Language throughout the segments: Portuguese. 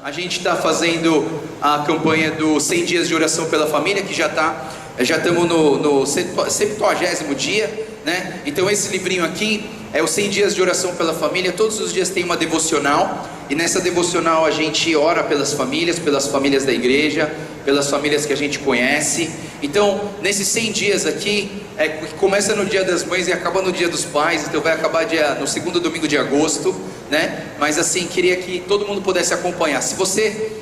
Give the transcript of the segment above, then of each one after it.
A gente está fazendo a campanha do 100 dias de oração pela família, que já estamos no 70º dia, né? Então esse livrinho aqui é o 100 dias de oração pela família. Todos os dias tem uma devocional, e nessa devocional a gente ora pelas famílias da igreja, pelas famílias que a gente conhece. Então nesses 100 dias aqui, começa no dia das mães e acaba no dia dos pais, então vai acabar no segundo domingo de agosto, né? Mas assim, queria que todo mundo pudesse acompanhar.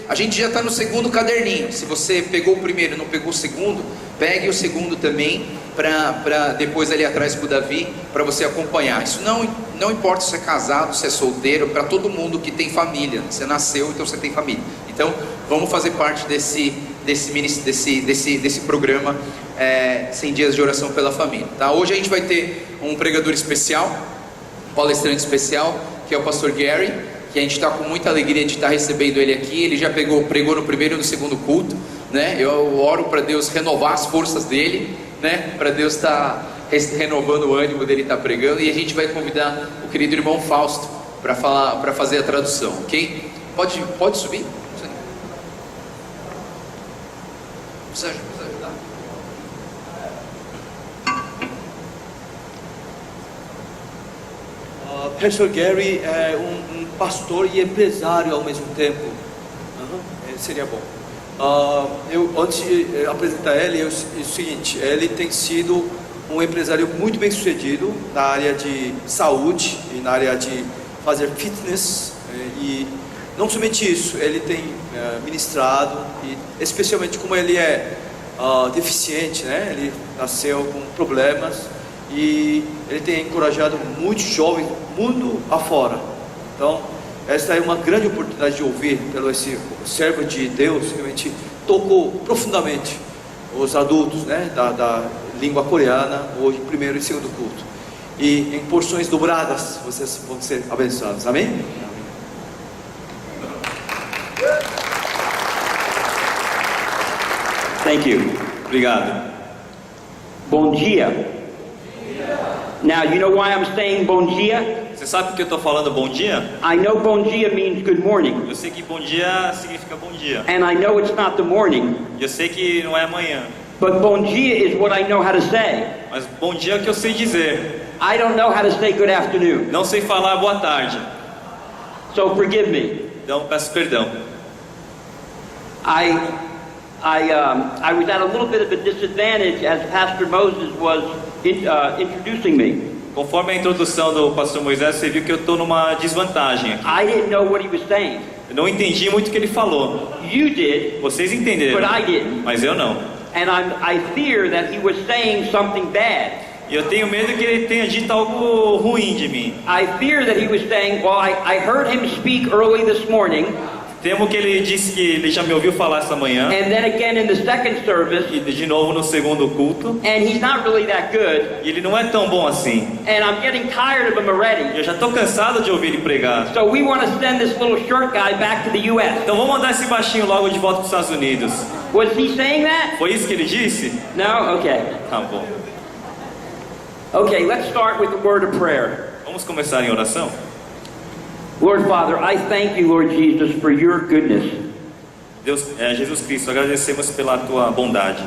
A gente já está no segundo caderninho. Se você pegou o primeiro e não pegou o segundo, pegue o segundo também, para depois ali atrás com o Davi, para você acompanhar. Isso não importa se é casado, se é solteiro, para todo mundo que tem família. Você nasceu, então você tem família. Então vamos fazer parte desse programa 100 dias de oração pela família, tá? Hoje a gente vai ter um pregador especial, um palestrante especial, que é o pastor Gary, que a gente está com muita alegria de estar recebendo ele aqui. Ele já pregou no primeiro e no segundo culto, né? Eu oro para Deus renovar as forças dele, né? Para Deus estar renovando o ânimo dele estar pregando. E a gente vai convidar o querido irmão Fausto para fazer a tradução, ok? Pode subir? Precisa ajudar? Pastor Gary é um pastor e empresário ao mesmo tempo. Seria bom. Antes de apresentar ele, é o seguinte: ele tem sido um empresário muito bem sucedido na área de saúde e na área de fazer fitness, e não somente isso, ele tem ministrado, e especialmente como ele é deficiente, né? Ele nasceu com problemas, e ele tem encorajado muitos jovens mundo afora. Então esta é uma grande oportunidade de ouvir pelo esse servo de Deus, que realmente tocou profundamente os adultos, né, da língua coreana, hoje primeiro e segundo culto, e em porções dobradas vocês vão ser abençoados. Amém? Thank you. Obrigado. Bom dia. Now, you know why I'm saying bom dia? Você sabe por que eu estou falando bom dia? I know bom dia means good morning. Eu sei que bom dia significa bom dia. And I know it's not the morning. Eu sei que não é amanhã. But bom dia is what I know how to say. Mas bom dia é o que eu sei dizer. I don't know how to say good afternoon. Não sei falar boa tarde. So forgive me. Então peço perdão. I was at a little bit of a disadvantage as Pastor Moses was introducing me. Conforme a introdução do pastor Moisés, você viu que eu estou numa desvantagem aqui. I didn't know what he was saying. Eu não entendi muito o que ele falou. You did. Vocês entenderam, But I didn't. mas eu não. And I fear that he was saying something bad. E eu tenho medo que ele tenha dito algo ruim de mim. I fear that he was saying, well, I heard him speak early this morning. Temo que ele disse que ele já me ouviu falar essa manhã. And then again in the second service. E de novo no segundo culto. And he's not really that good. E ele não é tão bom assim. And I'm getting tired of him already. Eu já estou cansado de ouvir ele pregar. So we want to send this little short guy back to the U.S. Então vamos mandar esse baixinho logo de volta para os Estados Unidos. Was he saying that? Foi isso que ele disse? No? Okay. Tá bom. Okay, let's start with a word of prayer. Vamos começar em oração? Lord Father, I thank you, Lord Jesus, for your goodness. Jesus Cristo, agradecemos pela tua bondade.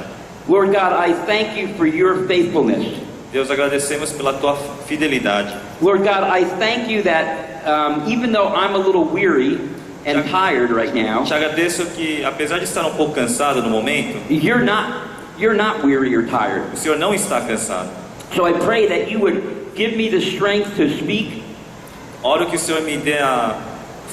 Lord God, I thank you for your faithfulness. Deus, agradecemos pela tua fidelidade. Lord God, I thank you that even though I'm a little weary and tired right now, Te agradeço que, apesar de estar um pouco cansado no momento, you're not weary or tired. o Senhor não está cansado. So I pray that you would give me the strength to speak. Oro que o Senhor me dê a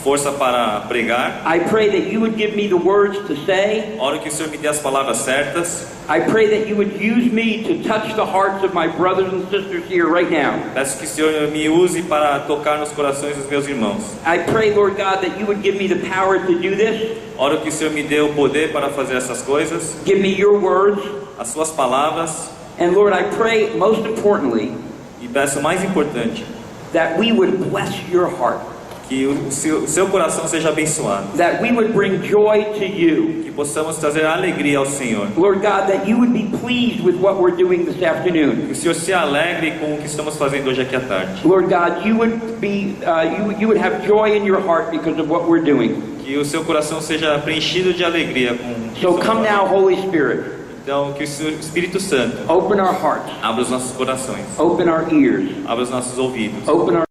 força para pregar. I pray that you would give me the words to say. Oro que o Senhor me dê as palavras certas. I pray that you would use me to touch the hearts of my brothers and sisters here right now. Peço que o Senhor me use para tocar nos corações dos meus irmãos. I pray, Lord God, that you would give me the power to do this. Oro que o Senhor me dê o poder para fazer essas coisas. Give me your words. As suas palavras. And Lord, I pray most importantly, E peço mais importante, that we would bless your heart. que o seu coração seja abençoado. That we would bring joy to you. Que possamos trazer alegria ao Senhor. Lord God, that you would be pleased with what we're doing this afternoon. Que o Senhor se alegre com o que estamos fazendo hoje aqui à tarde. Lord God, you would have joy in your heart because of what we're doing. Que o seu coração seja preenchido de alegria com So come now, Holy Spirit. Então, que o Espírito Santo Open our hearts. abra os nossos corações, Open our ears. abra os nossos ouvidos Open our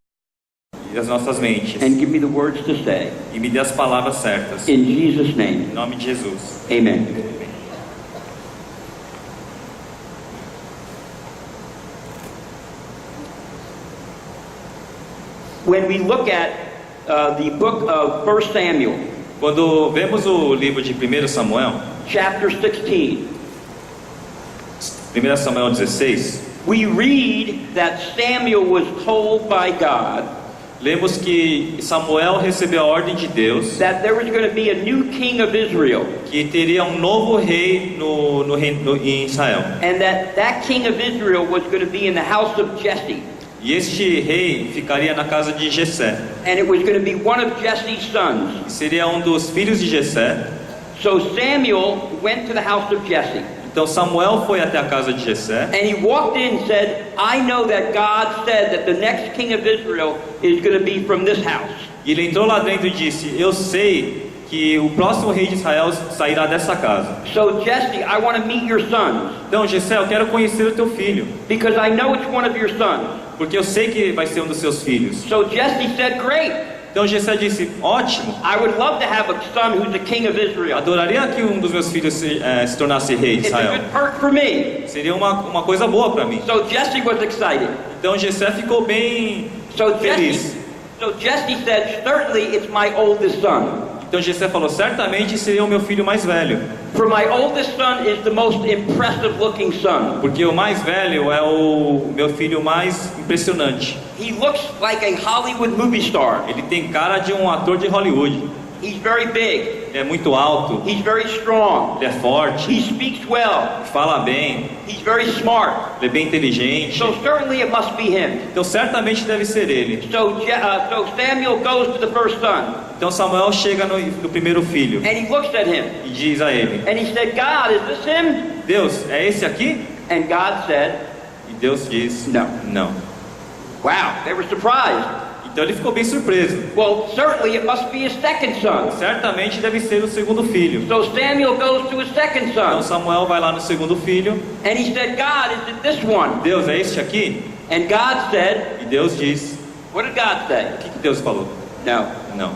e as nossas mentes and give me the words to say. e me dê as palavras certas. In Jesus' name. Em nome de Jesus. Amen. When we look at the book of 1 Samuel, Quando vemos o livro de 1 Samuel, chapter 16, 1 Samuel 16, we read that Samuel was told by God lemos que Samuel recebeu a ordem de Deus that there was going to be a new king of Israel, que teria um novo rei em Israel. and that king of Israel was going to be in the house of Jesse, E este rei ficaria na casa de Jessé. and it was going to be one of Jesse's sons. E seria um dos filhos de Jessé. So Samuel went to the house of Jesse, Então Samuel foi até a casa de Jessé. and he walked in and said, I know that God said that the next king of Israel is going to be from this house. E ele entrou lá dentro e disse: Eu sei que o próximo rei de Israel sairá dessa casa. So Jesse, I want to meet your sons, Então, Jessé, eu quero conhecer o teu filho, because I know it's one of your sons. porque eu sei que vai ser um dos seus filhos. So Jesse said, great, Então Jessé disse: Ótimo, I would love to have a son who's the king of Israel. adoraria que um dos meus filhos se tornasse rei de It's a Israel. good perk for me. Seria uma coisa boa para mim. So Jesse was excited. Então Jessé ficou bem So feliz. Jesse said, certainly it's my oldest son. Então Jessé falou: Certamente seria o meu filho mais velho, For my oldest son is the most impressive looking son. porque o mais velho é o meu filho mais impressionante. He looks like a Hollywood movie star. Ele tem cara de um ator de Hollywood. He's very big. Ele é muito alto, He's very strong. ele é forte, He speaks well. fala bem, He's very smart. ele é bem inteligente. So certainly it must be him. Então certamente deve ser ele. So Samuel goes to the first son, Então Samuel chega no primeiro filho and he looks at him, e diz a ele: and he said, God, is this him? Deus, é esse aqui? And God said, E Deus diz: Não. Não. wow, they were surprised. Então ele ficou bem surpreso. Well, certainly it must be his second son. Certamente deve ser o segundo filho. So Samuel goes to his second Então son, Samuel vai lá no segundo filho. and he said, God, is it this one? Deus, é este aqui? And God said, E Deus diz: what did God say? O que Deus falou? No. Não.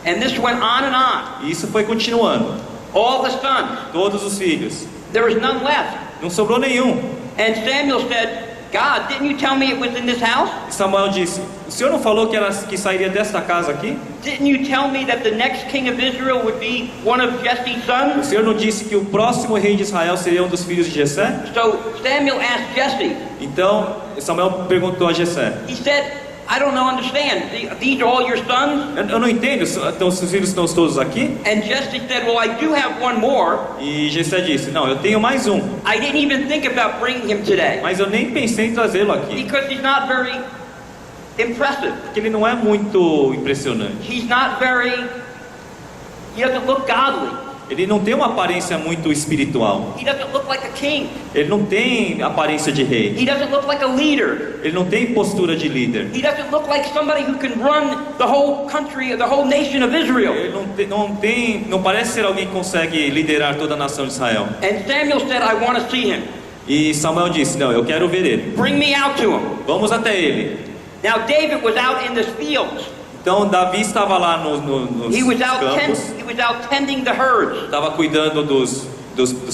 And this went on and on. E isso foi continuando. All the sons. Todos os filhos. There was none left. Não sobrou nenhum. And Samuel said, God, didn't you tell me it was in this house? E Samuel disse: O Senhor não falou que sairia desta casa aqui? Didn't you tell me that the next king of Israel would be one of Jesse's O sons? Senhor não disse que o próximo rei de Israel seria um dos filhos de Jessé? So Samuel asked Jesse. Então Samuel perguntou a Jessé: He said, I don't understand. These are all your sons? Eu não entendo, então seus filhos estão todos aqui? And Jesse said, well, I do have one more. E Jessé disse: Não, eu tenho mais um, I didn't even think about bringing him today mas eu nem pensei em trazê-lo aqui, because he's not very impressive. porque ele não é muito impressionante. He doesn't look godly. Ele não tem uma aparência muito espiritual. He doesn't look like a king. Ele não tem aparência de rei. He doesn't look like a leader. Ele não tem postura de líder. He doesn't look like somebody who can run the whole country, the whole nation of Israel. Ele não parece ser alguém que consegue liderar toda a nação de Israel. And Samuel said, I want to see him. E Samuel disse: Não, eu quero ver ele. Bring me out to him. Vamos até ele. Now David was out in the fields. Então Davi estava lá nos He was campos, tending the herds. estava cuidando dos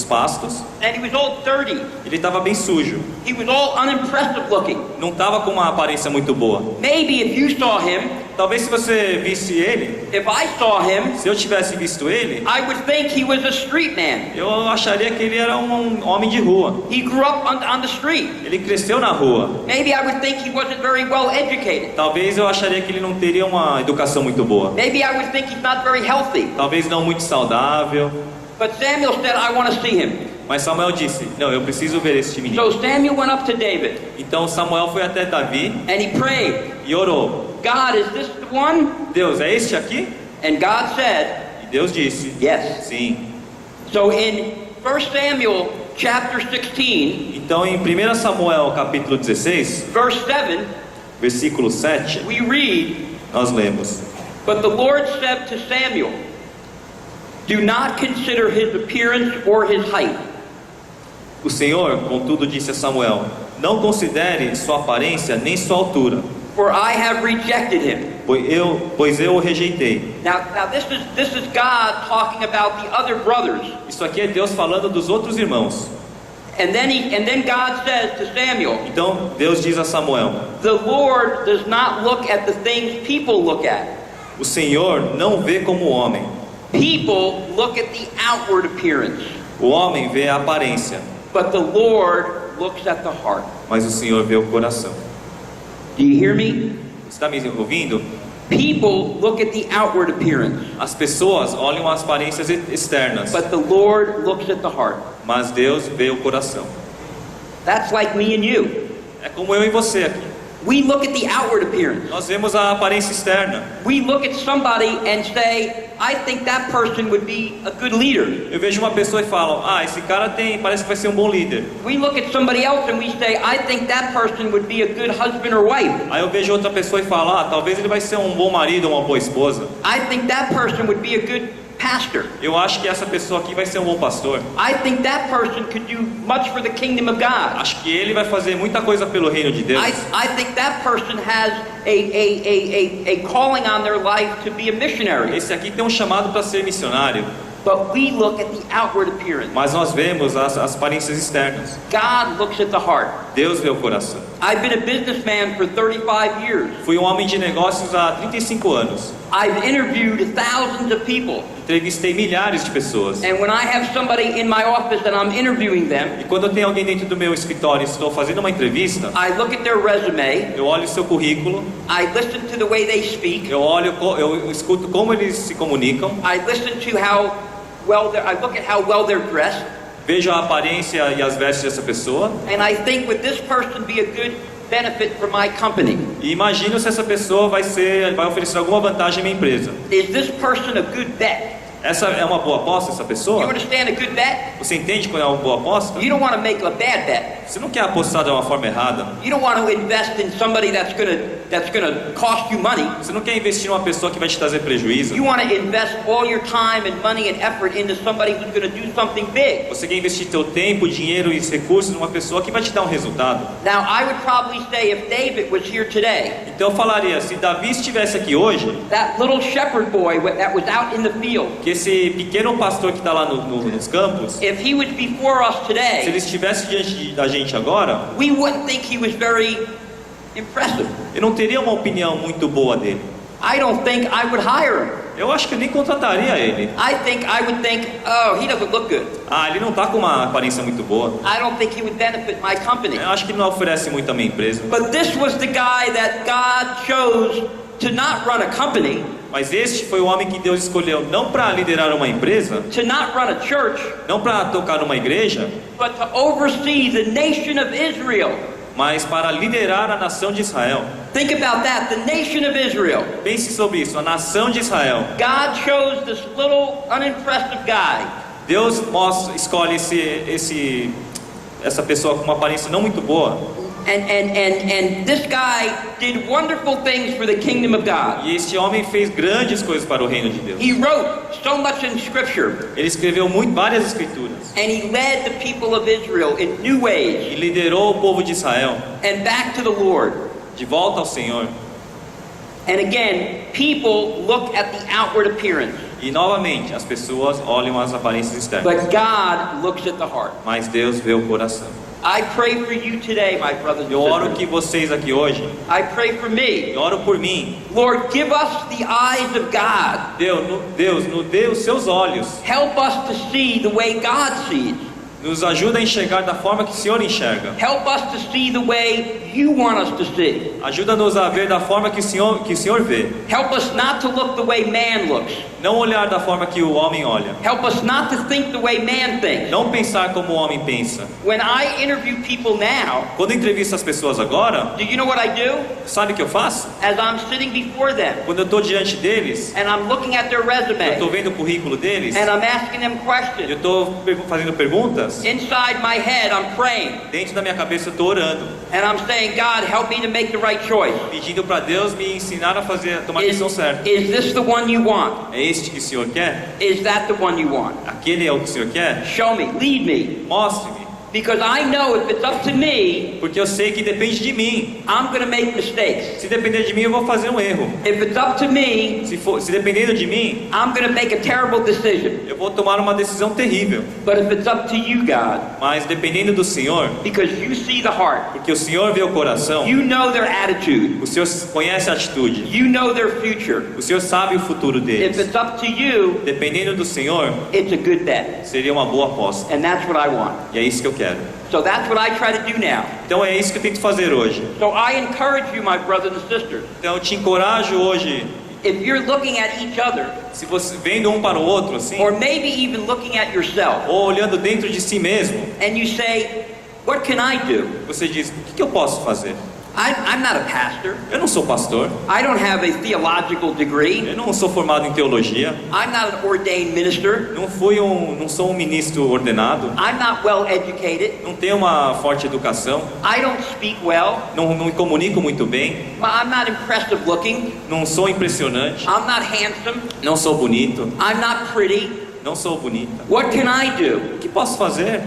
pastos. And he was all dirty. Ele estava bem sujo. He was all unimpressive looking. Não estava com uma aparência muito boa. Maybe if you saw him, Talvez se você visse ele, if I saw him, se eu tivesse visto ele, I would think he was a street man. eu acharia que ele era um homem de rua. He grew up on the street. Ele cresceu na rua. Maybe I would think he wasn't very well educated. Talvez eu acharia que ele não teria uma educação muito boa. Maybe I would think he's not very healthy. Talvez não muito saudável. But Samuel said, I want to see him. Mas Samuel disse: Não, eu preciso ver este menino. So Samuel went up to David Então Samuel foi até Davi and he prayed, e orou: God, is this the one? Deus, é este aqui? And God said, E Deus disse: yes. Sim. So in 1 Samuel chapter 16, Então em 1 Samuel capítulo 16, verse 7, versículo 7, we read, nós lemos: But the Lord said to Samuel, do not consider his appearance or his height. O Senhor, contudo, disse a Samuel: não considere sua aparência nem sua altura, For I have rejected him. pois eu o rejeitei. Now this is God talking about the other brothers. Isso aqui é Deus falando dos outros irmãos. And then God says to Samuel, Então Deus diz a Samuel: the Lord does not look at the things people look at. o Senhor não vê como o homem. People look at the outward appearance, O homem vê a aparência, but the Lord looks at the heart. mas o Senhor vê o coração. Do you hear me? Está me ouvindo? People look at the outward appearance, As pessoas olham as aparências externas, but the Lord looks at the heart. mas Deus vê o coração. That's like me and you. É como eu e você aqui. We look at the outward appearance. Nós vemos a aparência externa. We look at somebody and say, I think that person would be a good leader. Eu vejo uma pessoa e falo: esse cara parece que vai ser um bom líder. We look at somebody else and we say, I think that person would be a good husband or wife. Aí eu vejo outra pessoa e falo: talvez ele vai ser um bom marido ou uma boa esposa. I think that person would be a good pastor. Eu acho que essa pessoa aqui vai ser um bom pastor. I think that person could do much for the kingdom of God. Acho que ele vai fazer muita coisa pelo reino de Deus. I think that person has a calling on their life to be a missionary. Esse aqui tem um chamado para ser missionário. But we look at the outward appearance. Mas nós vemos as aparências externas. God looks at the heart. Deus vê o coração. I've been a businessman for 35 years. Fui um homem de negócios há 35 anos. I've interviewed thousands of people. Entrevistei milhares de pessoas. And when I have somebody in my office and I'm interviewing them, E quando eu tenho alguém dentro do meu escritório e estou fazendo uma entrevista, I look at their resume, eu olho o seu currículo, I listen to the way they speak, eu escuto como eles se comunicam, I listen to how well I look at how well they're dressed, vejo a aparência e as vestes dessa pessoa and I think, would this person be a good benefit for my company? e imagino se essa pessoa vai oferecer alguma vantagem à minha empresa. Is this person a good bet? Essa é uma boa aposta, essa You pessoa? understand a good bet? Você entende quando é uma boa aposta? You don't want to make a bad bet. Você não quer apostar de uma forma errada. You don't want to invest in somebody that's gonna cost you money. Você não quer investir numa pessoa que vai te trazer prejuízo. You want to invest all your time and money and effort into somebody who's going to do something big. Você quer investir teu tempo, dinheiro e recursos numa pessoa que vai te dar um resultado. Now, I would probably say if David was here today, Então eu falaria, se Davi estivesse aqui hoje, that little shepherd boy that was out in the field, que esse pequeno pastor que está lá nos campos, if he was before us se today, ele estivesse diante da gente agora, we wouldn't think he was very impressive. eu não teria uma opinião muito boa dele. I don't think I would hire him. Eu acho que eu nem contrataria ele. I would think, oh, he doesn't look good. Ele não está com uma aparência muito boa. I don't think he would benefit my company. Eu acho que ele não oferece muito à minha empresa. But this was the guy that God chose to not run a company, Mas este foi o homem que Deus escolheu não para liderar uma empresa, to not run a church, não para tocar numa igreja, but to oversee the nation of Israel. mas para liderar a nação de Israel. Think about that, the nation of Israel. Pense sobre isso, a nação de Israel. God chose this little unimpressive guy Deus escolhe essa pessoa com uma aparência não muito boa. and this guy did wonderful things for the kingdom of God. E este homem fez grandes coisas para o reino de Deus. He wrote so much in scripture, Ele escreveu várias escrituras and he led the people of Israel in new e ways liderou o povo de Israel and back to the Lord. de volta ao Senhor. And again, people look at the outward appearance, E novamente, as pessoas olham as aparências externas, but God looks at the heart. mas Deus vê o coração. I pray for you today, my brothers and Eu oro sisters. que vocês aqui hoje, I pray for me. eu oro por mim. Lord, give us the eyes of God. Deus, nos dê os seus olhos. Help us to see the way God sees. Nos ajuda a enxergar da forma que o Senhor enxerga. Help us to see the way you want us to see. Ajuda-nos a ver da forma que o Senhor vê. Help us not to look the way man looks. Não olhar da forma que o homem olha. Help us not to think the way man thinks. Não pensar como o homem pensa. When I interview people now, Quando eu entrevisto as pessoas agora, do you know what I do? sabe o que eu faço? As I'm sitting before them Quando eu estou diante deles, and I'm looking at their eu estou resume vendo o currículo deles, and I'm asking them eu questions, estou fazendo perguntas, coisas. Inside my head, I'm praying. Dentro da minha cabeça eu estou orando, And I'm saying, God, help me to make the right choice. pedindo para Deus me ensinar a tomar a decisão certa. Is this the one you want? É este que o Senhor quer? Is that the one you want? Aquele é o que o Senhor quer? Show me, lead me. Mostre-me, Because I know if it's up to me, porque eu sei que depende de mim. I'm going to make mistakes. Se depender de mim, eu vou fazer um erro. If it's up to me, Se dependendo de mim, I'm going to make a terrible decision. eu vou tomar uma decisão terrível. But if it's up to you, God, Mas dependendo do Senhor, because you see the heart, porque o Senhor vê o coração, you know their attitude, o Senhor conhece a atitude, you know their future. o Senhor sabe o futuro If deles. it's up to you, Dependendo do Senhor, it's a good bet. seria uma boa aposta. And that's what I want. E é isso que eu quero. So that's what I try to do now. Então é isso que eu tento fazer hoje. So I encourage you, my brothers and sisters, Então eu te encorajo hoje, if you're looking at each other, se você vendo um para o outro assim, or maybe even looking at yourself, ou olhando dentro de si mesmo, and you say, what can I do? você diz: o que eu posso fazer? I'm not a pastor. Eu não sou pastor, I don't have a theological degree. eu não sou formado em teologia, I'm not an ordained minister. não sou um ministro ordenado, I'm not well educated. não tenho uma forte educação, I don't speak well. não me comunico muito bem, I'm not impressive looking. não sou impressionante, I'm not handsome. não sou bonito, I'm not pretty. não sou bonita. What can I do? O que posso fazer?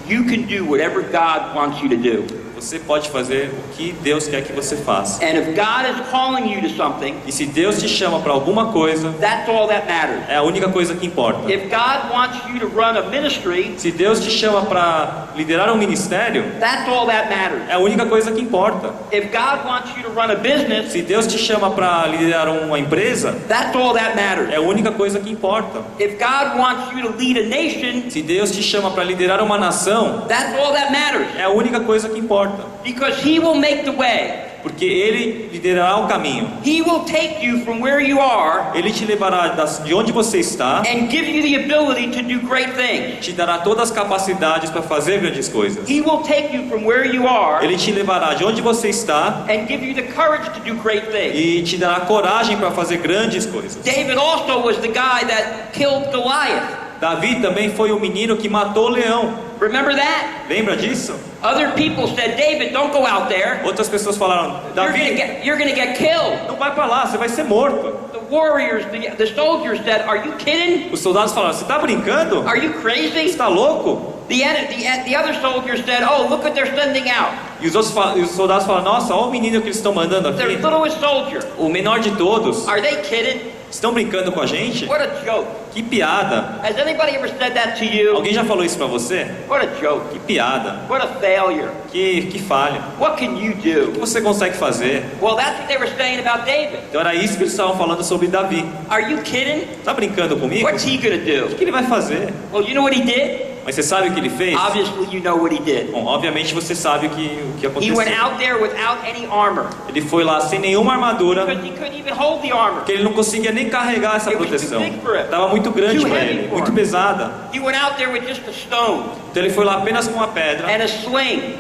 You can do whatever God wants you to do. Você pode fazer o que Deus quer que você faça. And if God is calling you to something, E se Deus te chama para alguma coisa, that's all that matters. é a única coisa que importa. If God wants you to run a ministry, Se Deus te chama para liderar um ministério, that's all that matters. é a única coisa que importa. If God wants you to run a business, Se Deus te chama para liderar uma empresa, that's all that matters. é a única coisa que importa. If God wants you to lead a nation, Se Deus te chama para liderar uma nação, that's all that matters. é a única coisa que importa. Because He will make the way. Porque Ele liderará o caminho. He will take you from where you are Ele te levará de onde você está, and give you the ability to do great things. te dará todas as capacidades para fazer grandes coisas. He will take you from where you are Ele te levará de onde você está and give you the courage to do great things. e te dará coragem para fazer grandes coisas. David also was the guy that killed Goliath. Davi também foi o menino que matou o leão. Remember that? Lembra disso? Other people said, David, don't go out there. Outras pessoas falaram: Davi, You're gonna get killed. não vai para lá, você vai ser morto. The warriors, the soldiers said, are you kidding? Os soldados falaram: você está brincando? Are you Você crazy? está louco? The other soldiers said, oh, look what they're sending out. E os soldados falaram: nossa, olha o menino que eles estão mandando Their aqui. littlest soldier. O menor de todos. Are they kidding? Estão brincando com a gente? What a joke. Que piada. Has anybody ever said that to you? Alguém já falou isso pra você? What a joke. Que piada. What a failure. Que falha. What can you O que do? você consegue fazer? Well, that's what they were saying about David. Então era isso que eles estavam falando sobre Davi. Are you kidding? Tá brincando comigo? What's he gonna O do? que ele vai fazer? Well, you know what he did? Mas você sabe o que ele fez? Obviously, you know what he did. Bom, obviamente você sabe o que He aconteceu. went out there without any armor Ele foi lá sem nenhuma armadura, because he couldn't even hold the armor. porque ele não conseguia nem carregar essa It was too proteção. big for him. Estava muito grande Too para heavy ele, for muito him. pesada. He went out there with just a stone Então ele foi lá apenas com uma pedra and a sling.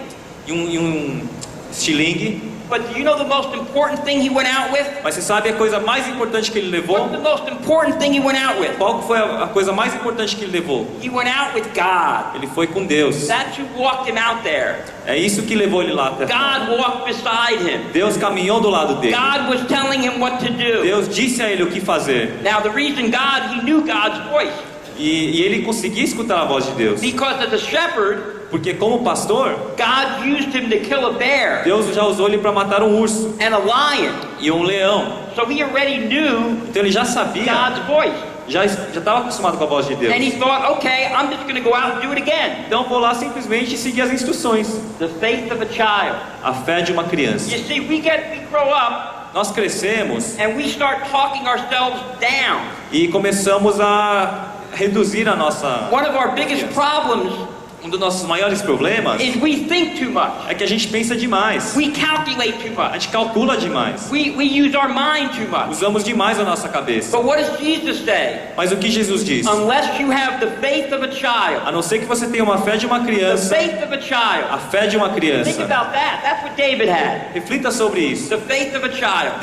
e um estilingue. But do you know the most important thing he went out with? Mas você sabe a coisa mais importante que ele levou? What's the most important thing he went out with? Qual foi a coisa mais importante que ele levou? He went out with God. Ele foi com Deus. That's who walked him out there. É isso que levou ele lá até fora. God walked beside him. Deus caminhou do lado dele. God was telling him what to do. Deus disse a ele o que fazer. Now the reason he knew God's voice. E ele conseguia escutar a voz de Deus. Because as a shepherd, Porque como pastor, God used him to kill a bear Deus já usou ele para matar um urso and a lion. e um leão. So he already knew Então ele já sabia, God's voice. já estava acostumado com a voz de Deus. And he thought, okay, I'm just going to go out and do it again. Então vou lá simplesmente seguir as instruções. The faith of a child. A fé de uma criança. You see, we grow up Nós crescemos and we start talking ourselves down. e começamos a reduzir a nossa... One of our biggest problems Um dos nossos maiores problemas is we think too much. é que a gente pensa demais. We calculate too A much. gente calcula demais. We use our mind too much. Usamos demais a nossa cabeça. But what does Jesus say? Mas o que Jesus diz? Unless you have the faith of a child, A não ser que você tenha uma fé de uma the criança, faith of a a child. fé de uma Think criança. about that. That's what David had. Reflita sobre isso. The faith of a child.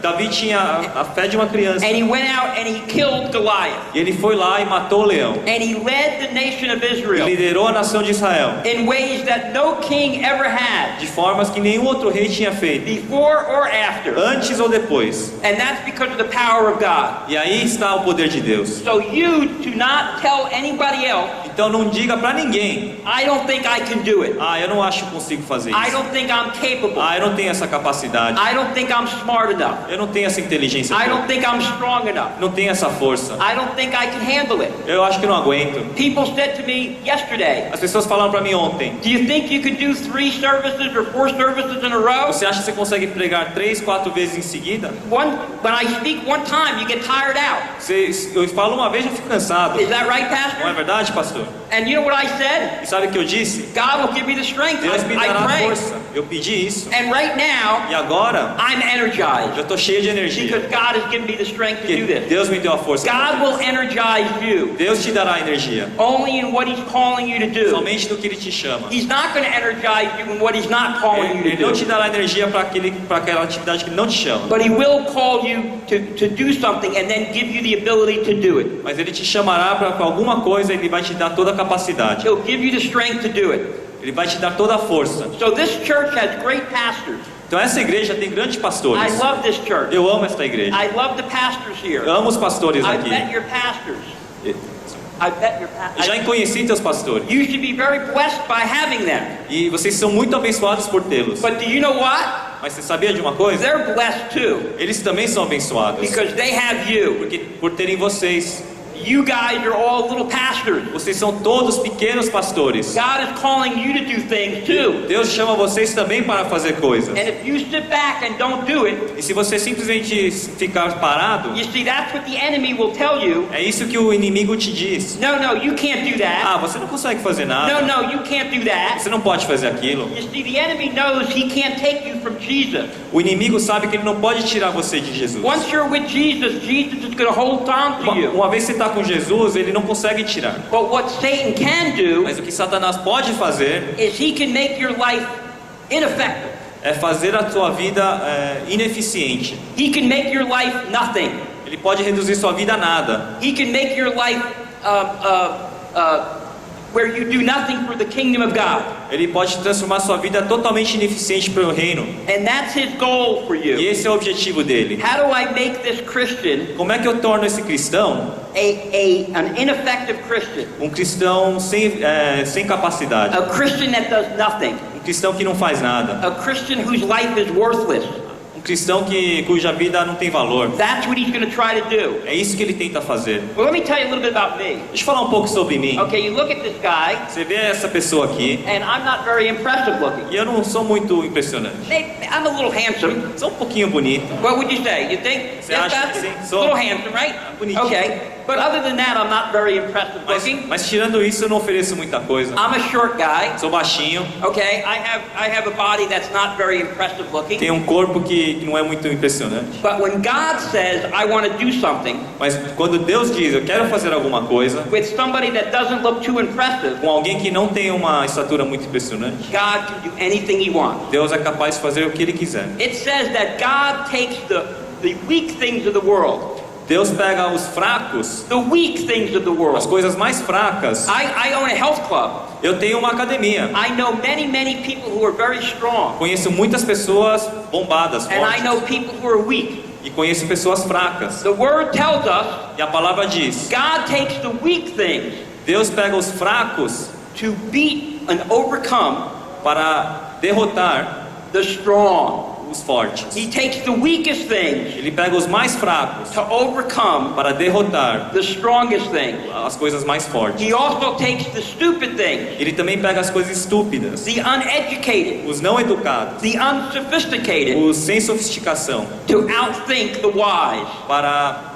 Davi tinha a fé de uma criança. And he went out and he killed Goliath. E ele foi lá e matou o leão. And he led the nation of E Israel liderou a nação de Israel in ways that no king ever had, de formas que nenhum outro rei tinha feito, before or after. antes ou depois. And that's because of the power of God. E aí está o poder de Deus. So you do not tell anybody else, Então não diga pra ninguém: I don't think I can do it. ah, eu não acho que consigo fazer I isso. don't think I'm capable. Ah, eu não tenho essa capacidade. I don't think I'm smart enough. Eu não tenho essa inteligência I don't toda. think I'm strong enough. Não tenho essa força. I don't think I can handle it. Eu acho que não aguento. People said to me yesterday, As pessoas falaram pra mim ontem: do you think you could do 3 services or 4 services in a row? você acha que você consegue pregar 3, 4 vezes em seguida? When I speak one time, you get tired out. Eu falo uma vez e já fico cansado. Is that right, Não é Pastor? verdade, pastor? And you know what I said? E sabe o que eu disse? God will give me the strength. Deus me I dará a pray. força. Eu pedi isso. And right now, E agora, I'm energized eu estou cheio de energia. because God has given me the strength to do Porque this. Deus me deu a força. God will energize you Deus te dará energia. only in what He's calling you to do. Somente no que Ele te chama. He's not going to energize you in what He's not calling you Ele não to te do. dará energia para aquela atividade que Ele não te chama. But He will call you to do something and then give you the ability to do it. Mas Ele te chamará para alguma coisa e Ele vai te dar toda a capacidade. He'll give you the strength to do it. Ele vai te dar toda a força. So this church has great pastors. Então essa igreja tem grandes I pastores. love this church. Eu amo esta igreja. I love the pastors here. Eu amo os pastores I've aqui. met your pastors. I've met your pastors. Já conheci teus pastores. You should be very blessed by having them. E vocês são muito abençoados por tê-los. But do you know what? Mas você sabia de uma coisa? They're blessed too Eles também são abençoados. because they have you. Porque por terem vocês. You guys are all little pastors. Vocês são todos pequenos pastores. God is calling you to do things too. Deus chama vocês também para fazer coisas. And if you sit back and don't do it, E se você simplesmente ficar parado, you see that's what the enemy will tell you. é isso que o inimigo te diz. No, you can't do that. Ah, você não consegue fazer nada. No, you can't do that. Você não pode fazer aquilo. You see, the enemy knows he can't take you from Jesus. O inimigo sabe que ele não pode tirar você de Jesus. Once you're with Jesus, Jesus is going to hold on to you. Uma vez você está com Jesus, ele não consegue tirar. But what Satan can do Mas o que Satanás pode fazer is he can make your life ineffective. é fazer a sua vida ineficiente. He can make your life nothing. Ele pode reduzir sua vida a nada. He can make your life where you do nothing for the kingdom of God. Ele pode transformar sua vida totalmente ineficiente para o reino. And that's his goal for E you. esse é o objetivo dele. How do I make this Christian Como é que eu torno esse cristão an ineffective Christian? um cristão sem capacidade? A Christian that does nothing. Um cristão que não faz nada. A Christian whose life is worthless. Um cristão cuja vida não tem valor. That's what he's going to try to do. É isso que ele tenta fazer. Well, let me tell you a little bit about me. Deixa eu falar um pouco sobre mim. Okay, you look at this guy, Você vê essa pessoa aqui, and I'm not very impressive looking. e eu não sou muito impressionante. I'm a little handsome. Sou um pouquinho bonito. What would you say? You think? Você acha Pastor? que sim? A Sou. little handsome, right? Bonitinho. Okay. But other than that, I'm not very impressive looking. Mas tirando isso, eu não ofereço muita coisa. I'm a short guy. Sou baixinho, Okay, I have a body that's not very impressive looking. tenho um corpo que não é muito impressionante. But when God says, I want to do something Mas quando Deus diz, eu quero fazer alguma coisa, with somebody that doesn't look too impressive, com alguém que não tem uma estatura muito impressionante, God can do anything He wants. Deus é capaz de fazer o que Ele quiser. It says that God takes the weak things of the world, Deus pega os fracos, the weak things of the as world. coisas mais fracas. I own a health club. Eu tenho uma academia. I know many people who are very strong, Conheço muitas pessoas bombadas, and I fortes, know people who are weak. e conheço pessoas fracas. The Word tells us E a palavra diz: God takes the weak things Deus pega os fracos to beat and overcome para derrotar the strong. os fortes. He takes the weakest things Ele pega os mais fracos to overcome para derrotar the strongest things. as coisas mais fortes. He also takes the stupid things, Ele também pega as coisas estúpidas, the uneducated, os não educados, the unsophisticated, os sem sofisticação, to outthink the wise. para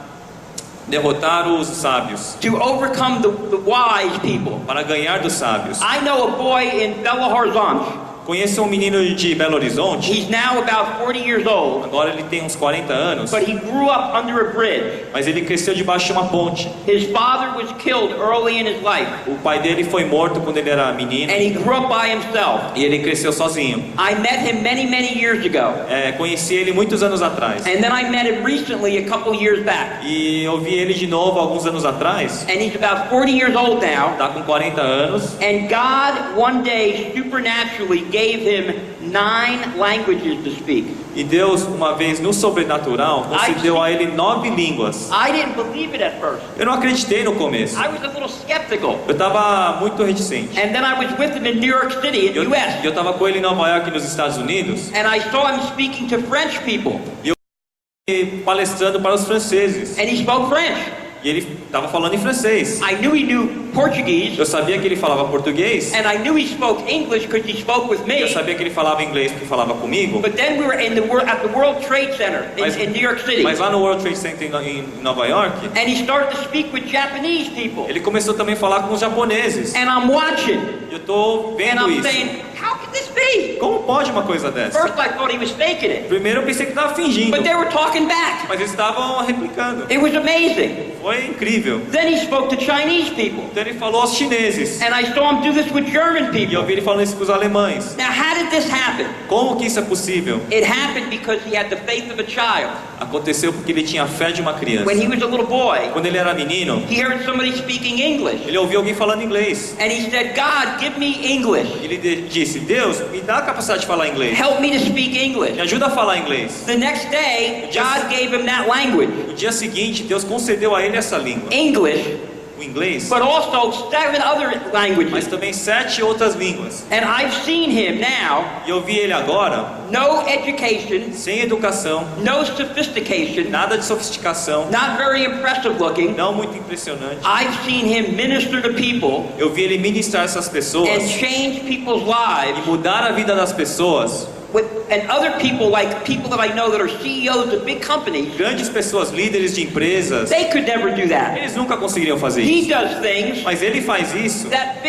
derrotar os sábios, to overcome the wise people. para ganhar dos sábios. I know a boy in Belo Horizonte. Conheço um menino de Belo Horizonte, He's now about 40 years old, agora ele tem uns 40 anos, but he grew up under a bridge. mas ele cresceu debaixo de uma ponte. His father was killed early in his life, O pai dele foi morto quando ele era menino and he grew up by himself. e ele cresceu sozinho. I met him many, many years ago, Conheci ele muitos anos atrás and then I met him recently a couple years back. e eu vi ele de novo alguns anos atrás. And he's about 40 years old now, Tá com 40 anos and God one day supernaturally gave him 9 languages to speak. e Deus, uma vez no sobrenatural, concedeu a ele 9 línguas. I didn't believe it at first. Eu não acreditei no começo. I was a little skeptical. Eu estava muito reticente. And then I was with him in New York City, in the US. Eu estava com ele em Nova York, nos Estados Unidos, And I saw him speaking to French people. e palestrando para os franceses. And he spoke French. E ele estava falando em francês. I knew he knew Portuguese. Eu sabia que ele falava português. And I knew he spoke English because he spoke with Eu me. sabia que ele falava inglês porque falava comigo. But then we were at the World Trade Center in New York City. Mas lá no World Trade Center em Nova York, And he started to speak with Japanese people. ele começou também a falar com os japoneses. And I'm watching. Eu estou And vendo I'm isso. saying, how could this be? Como pode uma coisa dessa? First I thought he was faking it. Primeiro eu pensei que estava fingindo, But they were talking back. mas eles estavam replicando. It was amazing. Foi incrível. Then he spoke to Chinese people. Então ele falou aos chineses. And I saw him do this with German E eu people. vi ele falando isso com os alemães. Now, how did this happen? Como que isso é possível? It happened because he had the faith of a child. Aconteceu porque ele tinha a fé de uma criança. When he was a little boy, Quando ele era menino, he heard somebody speaking English. ele ouviu alguém falando inglês. And he said, God, give me English. Ele disse: Deus, me dá a capacidade de falar inglês. Help me to speak Me English. ajuda a falar inglês. The next day, God gave him that language, No dia seguinte, Deus concedeu a ele essa língua, English, o inglês, but also 7 other mas languages. também 7 outras línguas. And I've seen him now, E eu vi ele agora, no education, sem educação, no sophistication, nada de sofisticação, not very impressive looking. não muito impressionante. I've seen him minister to people Eu vi ele ministrar essas and pessoas change people's e lives mudar a vida das pessoas. and other people, like people that I know that are CEOs of big companies, Grandes pessoas, líderes de empresas, they could never do that. eles nunca conseguiriam fazer He isso. does things Mas ele faz isso that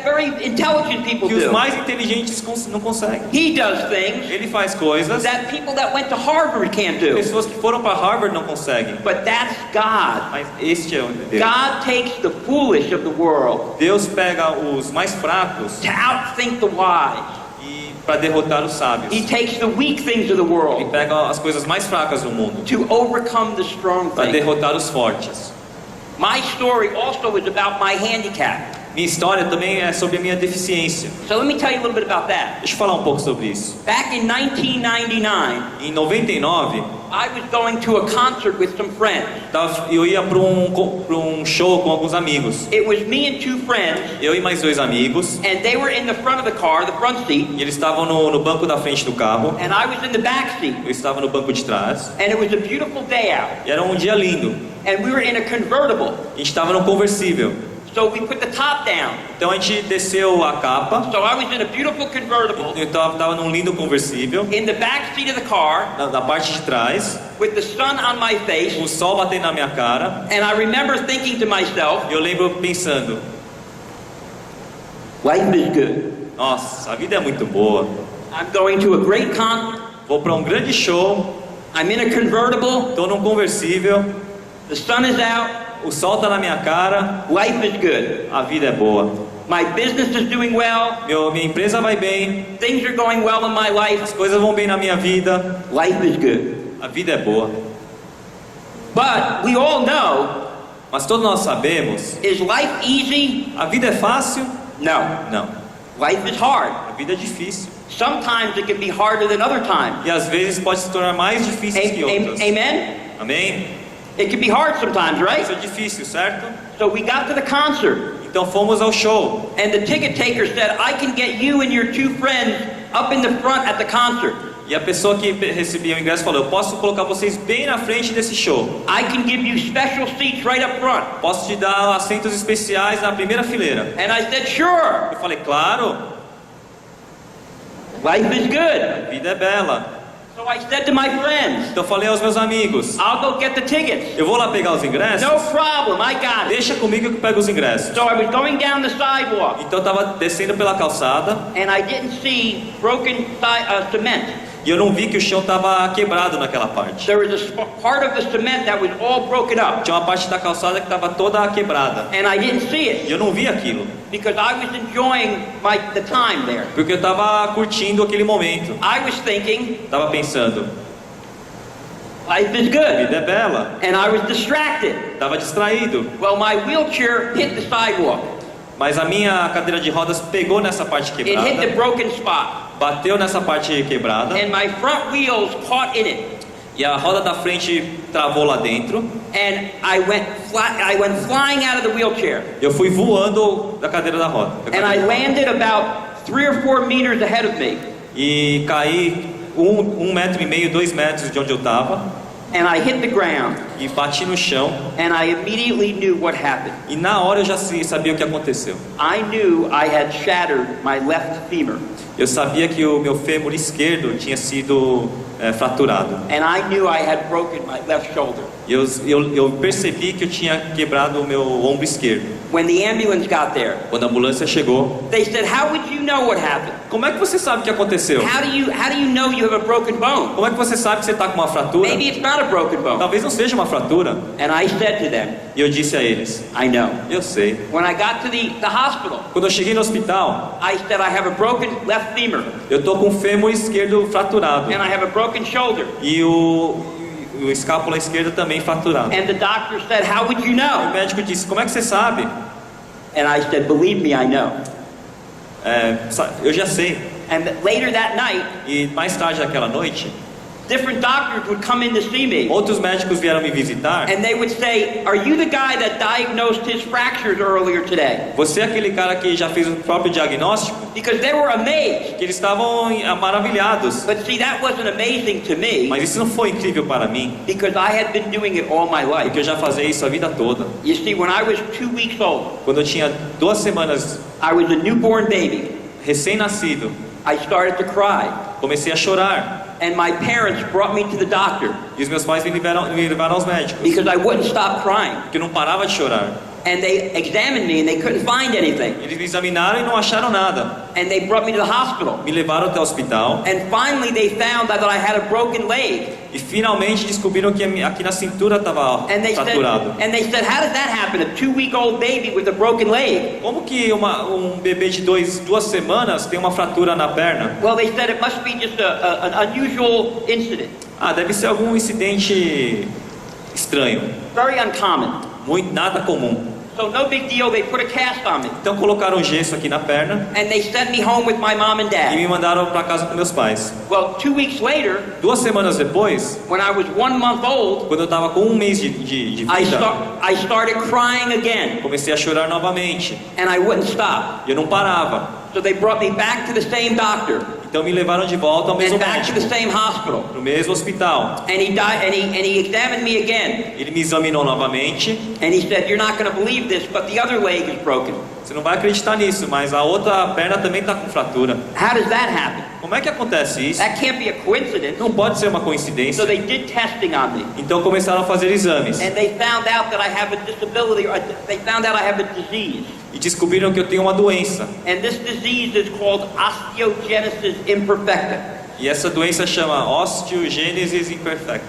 very intelligent people que os do. mais inteligentes não conseguem. He does things Ele faz coisas that people that went to Harvard can't que do. pessoas que foram para Harvard não conseguem. But that's God. Mas este é o Deus. God takes the foolish of the world Deus pega os mais fracos to outthink the wise. e para derrotar os sábios. He takes the weak things of the Ele world pega as coisas mais fracas do mundo to overcome the strong para things. derrotar os fortes. My story also is about my handicap. Minha história também é sobre a minha deficiência. So let me tell you a little bit about that. Deixa eu falar um pouco sobre isso. Back in 1999, Em 99, I was going to a concert with some friends. eu ia para um show com alguns amigos. It was me and 2 friends, Eu e mais 2 amigos. and they were in the front of the car, the front seat, E eles estavam no banco da frente do carro. and I was in the back seat. Eu estava no banco de trás. And it was a beautiful day out, E era um dia lindo. and we were in a convertible. A gente estava num conversível. So we put the top down. Então a gente desceu a capa. So I was in a beautiful convertible Eu estava num lindo conversível. in the back seat of the car Na parte de trás. with the sun on my face, O sol batendo na minha cara. and I remember thinking to myself, E eu lembro pensando: life is good. nossa, a vida é muito boa. I'm going to a great concert. Vou para um grande show. I'm in a convertible. Estou num conversível. The sun is out. O sol tá na minha cara. Life is good. A vida é boa. My business is doing well. Minha empresa vai bem. Things are going well in my life. As coisas vão bem na minha vida. Life is good. A vida é boa. But we all know, Mas todos nós sabemos. is life easy? A vida é fácil? No. Não. Life is hard. A vida é difícil. Sometimes it can be harder than other times. E às vezes pode se tornar mais difícil que outras. Amen? Amém? It can be hard sometimes, right? Isso é difícil, certo? So we got to the concert, Então fomos ao show. and the ticket taker said, I can get you and your 2 friends up in the front at the concert. E a pessoa que recebia o ingresso falou: eu posso colocar vocês bem na frente desse show. I can give you special seats right up front. Posso te dar assentos especiais na primeira fileira. And I said, sure. Eu falei: claro, Life is good. a vida é bela. So I said to my friends, Então eu falei aos meus amigos, I'll go get the tickets. eu vou lá pegar os ingressos? No problem, I got it. Deixa comigo que eu pego os ingressos. So I was going down the sidewalk, Então eu estava descendo pela calçada and I didn't see broken cement. e eu não vi que o chão estava quebrado naquela parte. There was part of the cement that was all broken up, Tinha uma parte da calçada que estava toda quebrada. and I didn't see it E eu não vi aquilo, because I was enjoying the time there. porque eu estava curtindo aquele momento. I was thinking Estava pensando, life is a good, vida é bela. and I was distracted. Estava distraído. Well, my wheelchair hit the sidewalk. Mas a minha cadeira de rodas pegou nessa parte It hit the quebrada, broken spot, bateu nessa parte quebrada and my front wheels caught in it, e a roda da frente travou lá dentro. and I went flying out of the wheelchair, Eu fui voando da cadeira da roda. and I landed about 3 or 4 meters ahead of me, E caí 1,5 metro, 2 metros de onde eu estava and I hit the ground, e bati no chão. and I immediately knew what happened. E na hora eu já sabia o que aconteceu. I knew I had shattered my left femur, Eu sabia que o meu fêmur esquerdo tinha sido fraturado. and I knew I had broken my left shoulder. E eu percebi que eu tinha quebrado o meu ombro esquerdo. When the ambulance got there, Quando a ambulância chegou, they said, "How would you know what happened? como é que você sabe o que aconteceu? How do you know you have a broken bone? Como é que você sabe que você está com uma fratura? Maybe it's not a broken bone." Talvez não seja uma fratura. And I said to them, E eu disse a eles, "I know." eu sei. When I got to the hospital, Quando eu cheguei no hospital, I said, "I have a broken left femur, eu tô com o fêmur esquerdo fraturado. and I have a broken shoulder." E o escápula esquerda também fraturado. And the doctor said, "How would you O know?" médico disse, como é que você sabe? And I said, "Believe me, I know." Eu já sei. And later that night, E mais tarde naquela noite, different doctors would come in to see me, outros médicos vieram me visitar. and they would say, "Are you the guy that diagnosed his fractures earlier today?" Você é aquele cara que já fez o próprio diagnóstico? Because they were amazed. Que eles estavam maravilhados. But see, that wasn't amazing to me, Mas isso não foi incrível para mim, because I had been doing it all my life. porque eu já fazia isso a vida toda. You see, when I was 2 weeks old, Quando eu tinha 2 semanas, I was a newborn baby. recém-nascido, I started to cry, comecei a chorar. and my parents brought me to the doctor E os meus pais me levaram aos médicos, because I wouldn't stop crying. porque eu não parava de chorar. And they examined me and they couldn't find anything. Eles me examinaram e não acharam nada. And they brought me to the hospital. Me levaram até o hospital And finally they found out that I had a broken leg. e finalmente descobriram que aqui na cintura estava And they fraturado. said, "How did that happen? A 2-week-old baby with a broken leg?" Como que um bebê de 2 semanas tem uma fratura na perna? Well, they said it must be just an unusual incident. Deve ser algum incidente estranho, Very uncommon. nada comum. So no big deal, they put a cast on me. Então colocaram gesso aqui na perna And they sent me home with my mom and e me dad. mandaram para casa com meus pais. Well, 2 weeks later, 2 semanas depois, when I was 1 month old, quando eu estava com 1 mês de vida, I started crying again, comecei a chorar novamente. and I wouldn't stop. E eu não parava. So they brought me back to the same doctor Então me levaram de volta ao mesmo and back to médico, the same hospital. no mesmo hospital. And he examined me again, Ele me examinou novamente. and he said, "You're not going to believe this, but the other leg is broken." Você não vai acreditar nisso, mas a outra perna também está com fratura. How does that happen? Como é que acontece isso? That can't be a coincidence. Não pode ser uma So coincidência. they did testing on me, Então começaram a fazer exames and they found out that I have a disability, or they found out I have a disease. e descobriram que eu tenho uma doença. And this disease is called osteogenesis imperfecta. E essa doença chama osteogênese imperfecta.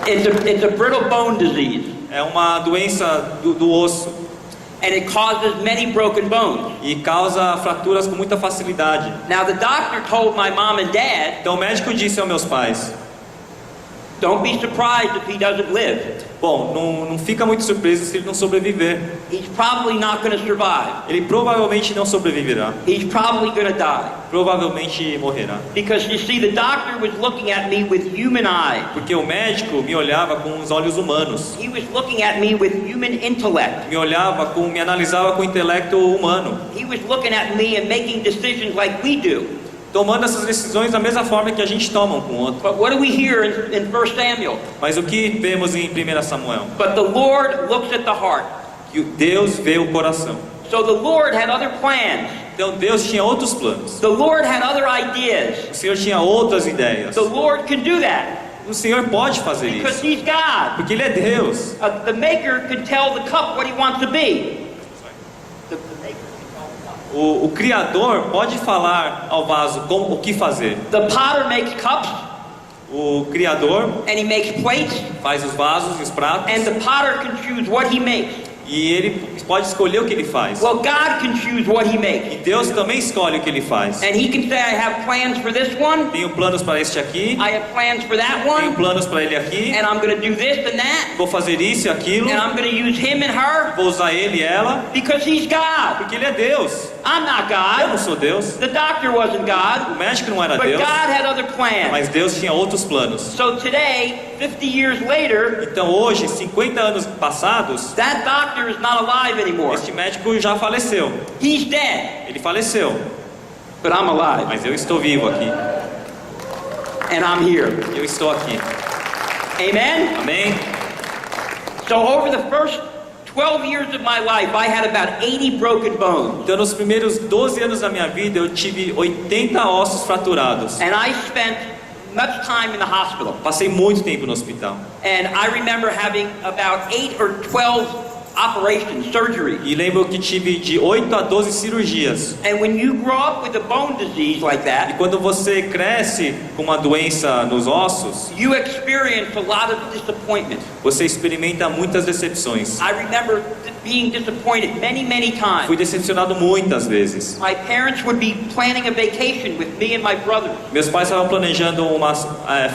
It's a brittle bone disease, É uma doença do osso and it causes many broken bones. e causa fraturas com muita facilidade. Now the doctor told my mom and dad, Então o médico disse aos meus pais: "Don't be surprised if he doesn't live. bom, não fica muito surpreso se ele não sobreviver. He's probably not going to survive. Ele provavelmente não sobreviverá. He's probably going to die." Provavelmente morrerá. Because you see, the doctor was looking at me with human eyes. Porque o médico me olhava com os olhos humanos. He was looking at me with human intellect. Me analisava com o intelecto humano. He was looking at me and making decisions like we do. Tomando essas decisões da mesma forma que a gente toma um com o outro. But what do we hear in 1 Samuel? Mas o que vemos em 1 Samuel? But the Lord looks at the heart. Que Deus vê o coração. So the Lord had other plans. Então Deus tinha outros planos. The Lord had other ideas. O Senhor tinha outras ideias. The Lord can do that O Senhor pode fazer because isso, He's God. porque Ele é Deus. The maker can tell the cup what He wants to be. The maker can tell the cup. O Criador pode falar ao vaso o que fazer. The potter makes cups O Criador and he makes plates, faz os vasos e os pratos, and the potter can choose what he makes. e Ele pode escolher o que Ele faz. Well, God can choose what He E makes. Deus também escolhe o que Ele faz. And He can say, I have plans for this one, Tenho planos para este aqui, I have plans for that tenho one, planos para ele aqui, and I'm going to do this and that, vou fazer isso e aquilo, and I'm going to use him and her vou usar ele e ela, because He's God. porque Ele é Deus. I'm not Eu não God. sou Deus, The doctor wasn't o God, médico não era but Deus, God had other plans. mas Deus tinha outros planos. So today, 50 years later, Então hoje, 50 anos passados, that doctor is not alive anymore. este médico já faleceu. He's dead, Ele faleceu, but I'm alive, mas eu estou vivo aqui. and I'm here. Eu estou aqui. Amen? Amém? So over the first 12 years of my life, I had about 80 broken bones. Então nos primeiros 12 anos da minha vida, eu tive 80 ossos fraturados. And I spent much time in the hospital. Passei muito tempo no hospital. And I remember having about 8 or 12 operations, surgery. E lembro que tive de 8 a 12 cirurgias. And when you grow up with a bone disease like E that, quando você cresce com uma doença nos ossos, you experience a lot of disappointment. você experimenta muitas decepções. I remember being disappointed many, many times. Fui decepcionado muitas vezes. My parents would be planning a vacation with me and my brothers. Meus pais estavam planejando umas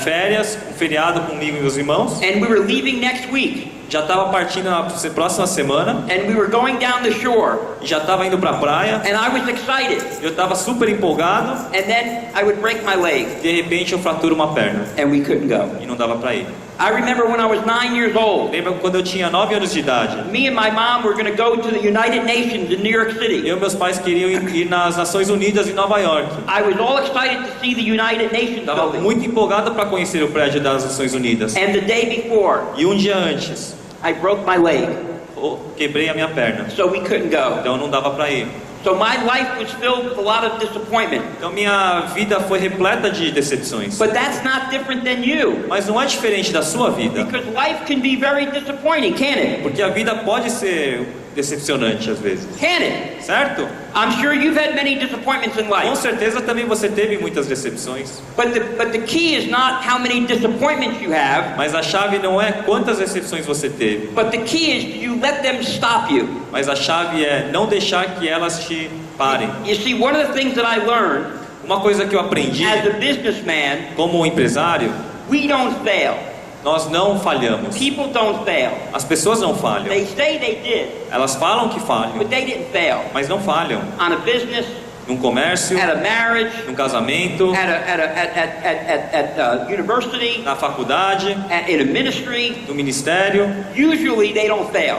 férias, um feriado comigo e meus irmãos. And we were leaving next week. Já estava partindo na próxima semana. And we were going down the shore. E já estava indo para a praia. And I was excited. Eu estava super empolgado. And then I would break my leg. De repente eu fraturo uma perna. And we couldn't go. E não dava para ir. I remember when I was 9 years old. Lembra quando eu tinha 9 anos de idade? Me and my mom were going to go to the United Nations in New York City. Eu e meus pais queriam ir nas Nações Unidas em Nova York. I was all excited to see the United Nations Estava building. muito empolgado para conhecer o prédio das Nações Unidas. And the day before, E um dia antes, I broke my leg, quebrei a minha perna. so we couldn't go. Então não dava para ir. So my life was filled with a lot of disappointment. Então minha vida foi repleta de decepções. But that's not different than you. Mas não é diferente da sua vida. Because life can be very disappointing, can't it? Porque a vida pode ser decepcionante às vezes. Can it? Certo? I'm sure you've had many disappointments in Com life. certeza também você teve muitas decepções. But the key is not how many disappointments you have. Mas a chave não é quantas decepções você teve. But the key is, do you let them stop you? Mas a chave é não deixar que elas te parem. You see, one of the things that I learned Uma coisa que eu aprendi as a businessman, como empresário, we don't fail. nós não falhamos. People don't fail. As pessoas não falham. They say they did, Elas falam que falham, but they didn't fail. mas não falham. On a business, Num comércio, at a marriage, num casamento, at university, na faculdade, in a ministry, no ministério. usually they don't fail.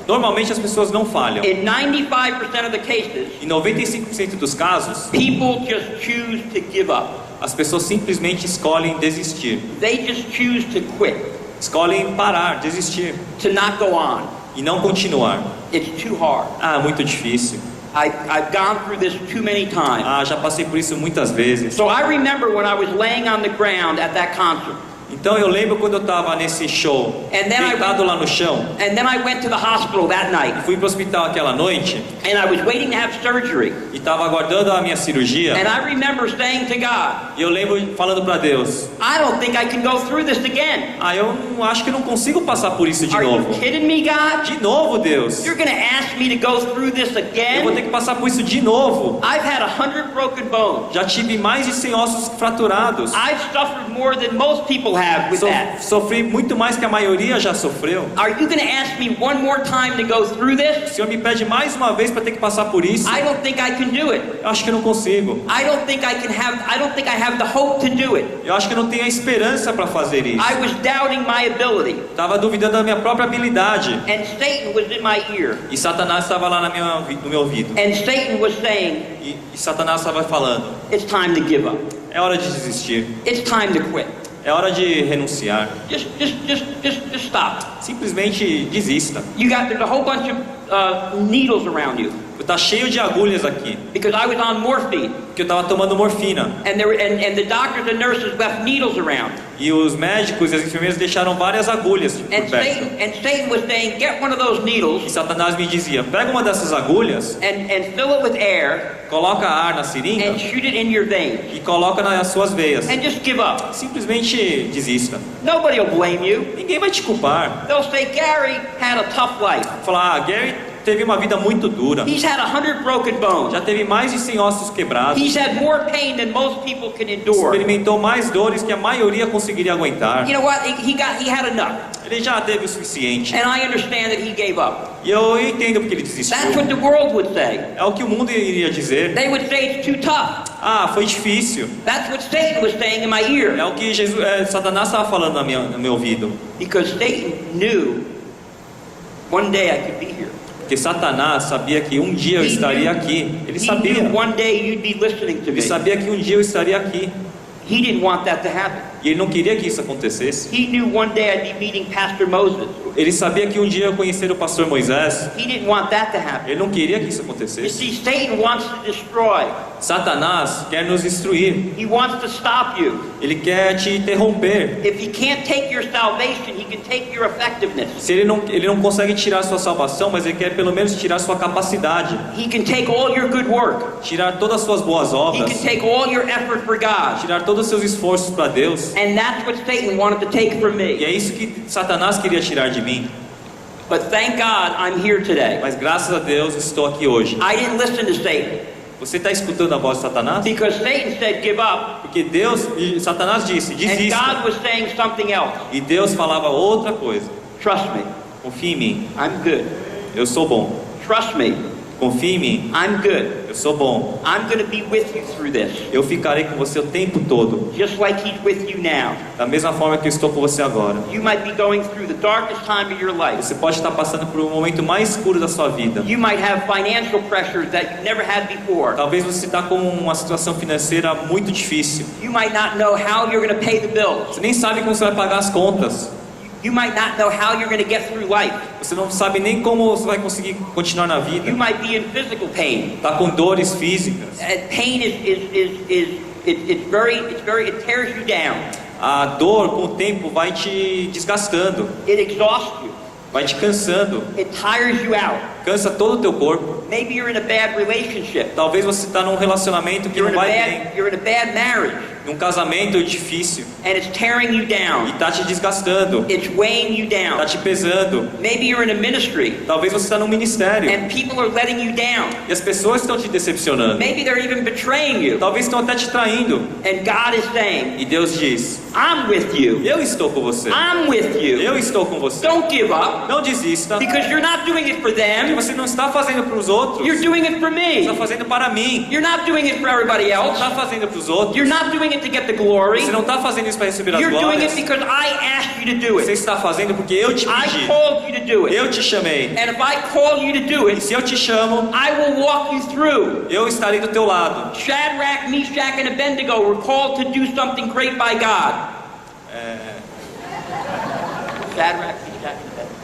Normalmente as pessoas não falham. In 95% of the cases, Em 95% dos casos, people just choose to give up. as pessoas simplesmente escolhem desistir. They just choose to quit, Escolhem parar, desistir to not go on. e não continuar. It's too hard. Ah, muito difícil. I've gone through this too many times. Ah, já passei por isso muitas vezes. So I remember when I was laying on the ground at that concert. Então eu lembro quando eu estava nesse show, And then deitado lá no chão, And then I went to the hospital that night. fui para o hospital aquela noite And I was waiting to have surgery. e estava aguardando a minha cirurgia. And I remember saying to God, E eu lembro falando para Deus: I don't think I can go through this again. ah, eu não, acho que não consigo passar por isso de Are you novo. kidding me, God? De novo, Deus. You're going to ask me to go through this Eu vou again? ter que passar por isso de novo. I've had 100 broken bones. Já tive mais de 100 ossos fraturados. I've suffered more than most people have with that. Sofri muito mais que a maioria já sofreu. Are you going to ask me one more time to go through O this? Senhor me pede mais uma vez para ter que passar por isso. I don't think I can do it. Eu acho que eu não consigo. I don't think I have the hope to do it. Eu acho que eu não tenho a esperança para fazer isso. I was doubting my ability. Estava duvidando da minha própria habilidade. And Satan was in my ear. E Satanás estava lá no meu ouvido. And Satan was saying, E Satanás estava falando: it's time to give up. é hora de desistir. It's time to quit. É hora de renunciar. Just stop. Simplesmente desista. There's a whole bunch of needles around you. Tá cheio de agulhas aqui, because I was on morphine. porque eu estava tomando morfina. And the doctors and nurses left needles around. E os médicos e as enfermeiras deixaram várias agulhas por And perto. Satan was saying, get one of those E needles Satanás me dizia, pega uma dessas agulhas, and fill it with air coloca ar na seringa and shoot it in your veins. e coloca nas suas veias. And just give up. Simplesmente desista. Nobody will blame you. Ninguém vai te culpar. They'll say, Gary had a tough life. Falar, Gary teve uma vida muito dura. He's had 100 broken bones. Já teve mais de 100 ossos quebrados. He's had more pain than most people can endure. Experimentou mais dores que a maioria conseguiria aguentar. You know what? He had enough. Ele já teve o suficiente. And I understand that he gave up. E eu entendo porque ele desistiu. That's what the world would say. É o que o mundo iria dizer. They would say it's too tough. Ah, foi difícil. That's what Satan was saying in my É ear. o que Satanás estava falando no meu ouvido. Because Satan knew one day I could be here. Porque Satanás sabia que um dia eu estaria aqui. Ele He sabia. knew one day you'd be listening to me. Ele sabia que um dia eu estaria aqui. He didn't want that to happen. E ele não queria que isso acontecesse. He knew one day I'd be meeting Pastor Moses. Ele sabia que um dia eu conheceria o pastor Moisés. He didn't want that to happen. Ele não queria que isso You acontecesse. see, Satan wants to destroy. Satanás quer nos destruir. He wants to stop you. Ele quer te interromper. If he can't take your salvation, he can take your effectiveness. Se ele não consegue tirar a sua salvação, mas ele quer pelo menos tirar a sua capacidade. He can take all your good work. Tirar todas as suas boas He obras. can take all your effort for God. Tirar todos os seus esforços para Deus. And that's what Satan wanted to take from E me. é isso que Satanás queria tirar de mim. But thank God I'm here today. Mas graças a Deus estou aqui hoje. I didn't listen to Satan. Você está escutando a voz de Satanás? Because Satan said give up. Porque Satanás disse, And desista. God was saying something else. E Deus falava outra coisa. Trust me. Confie em mim, I'm good. eu sou bom. Trust me. Confie em mim, I'm good. eu sou bom. I'm going to be with you through this. Eu ficarei com você o tempo todo. Just like he's with you now. Da mesma forma que eu estou com você agora. You might be going through the darkest time of your life. Você pode estar passando por um momento mais escuro da sua vida. You might have financial pressures that you never had before. Talvez você está com uma situação financeira muito difícil. You might not know how you're going to pay the bills. Você nem sabe como você vai pagar as contas. You might not know how you're going to get through life. Você não sabe nem como você vai conseguir continuar na vida. You might be in physical pain. Está com dores físicas. And pain it tears you down. A dor com o tempo vai te desgastando, It exhausts you. vai te cansando, It tires you out. cansa todo o teu corpo. Maybe you're in a bad relationship. Talvez você está num relacionamento que não vai bem, You're in a bad marriage. num casamento difícil And it's tearing you e down. está te desgastando, It's weighing you está down. te pesando. Maybe you're in a ministry. Talvez você está num ministério And people are letting you down. e as pessoas estão te decepcionando. Maybe they're even betraying you. Talvez estão até te traindo. And God is saying, E Deus diz: I'm with you. eu estou com você. I'm with you. Eu estou com você. Don't give up. Não desista. Because you're not doing it for Porque them. você não está fazendo para os outros. You're doing it for Você está me. fazendo para mim. You're not doing it for everybody Não else. está fazendo para os outros. You're not doing it to get the glory. Você não está fazendo isso para receber as You're doing glórias. it because I asked you to do Você it. está fazendo porque eu te I pedi. called you to do it. Eu te chamei. And if I call you to do E it, se eu te chamo, I will walk you through. eu estarei do teu lado. Shadrach, Meshach, and Abednego were called to do something great by God. Shadrach, Meshach, and Abednego.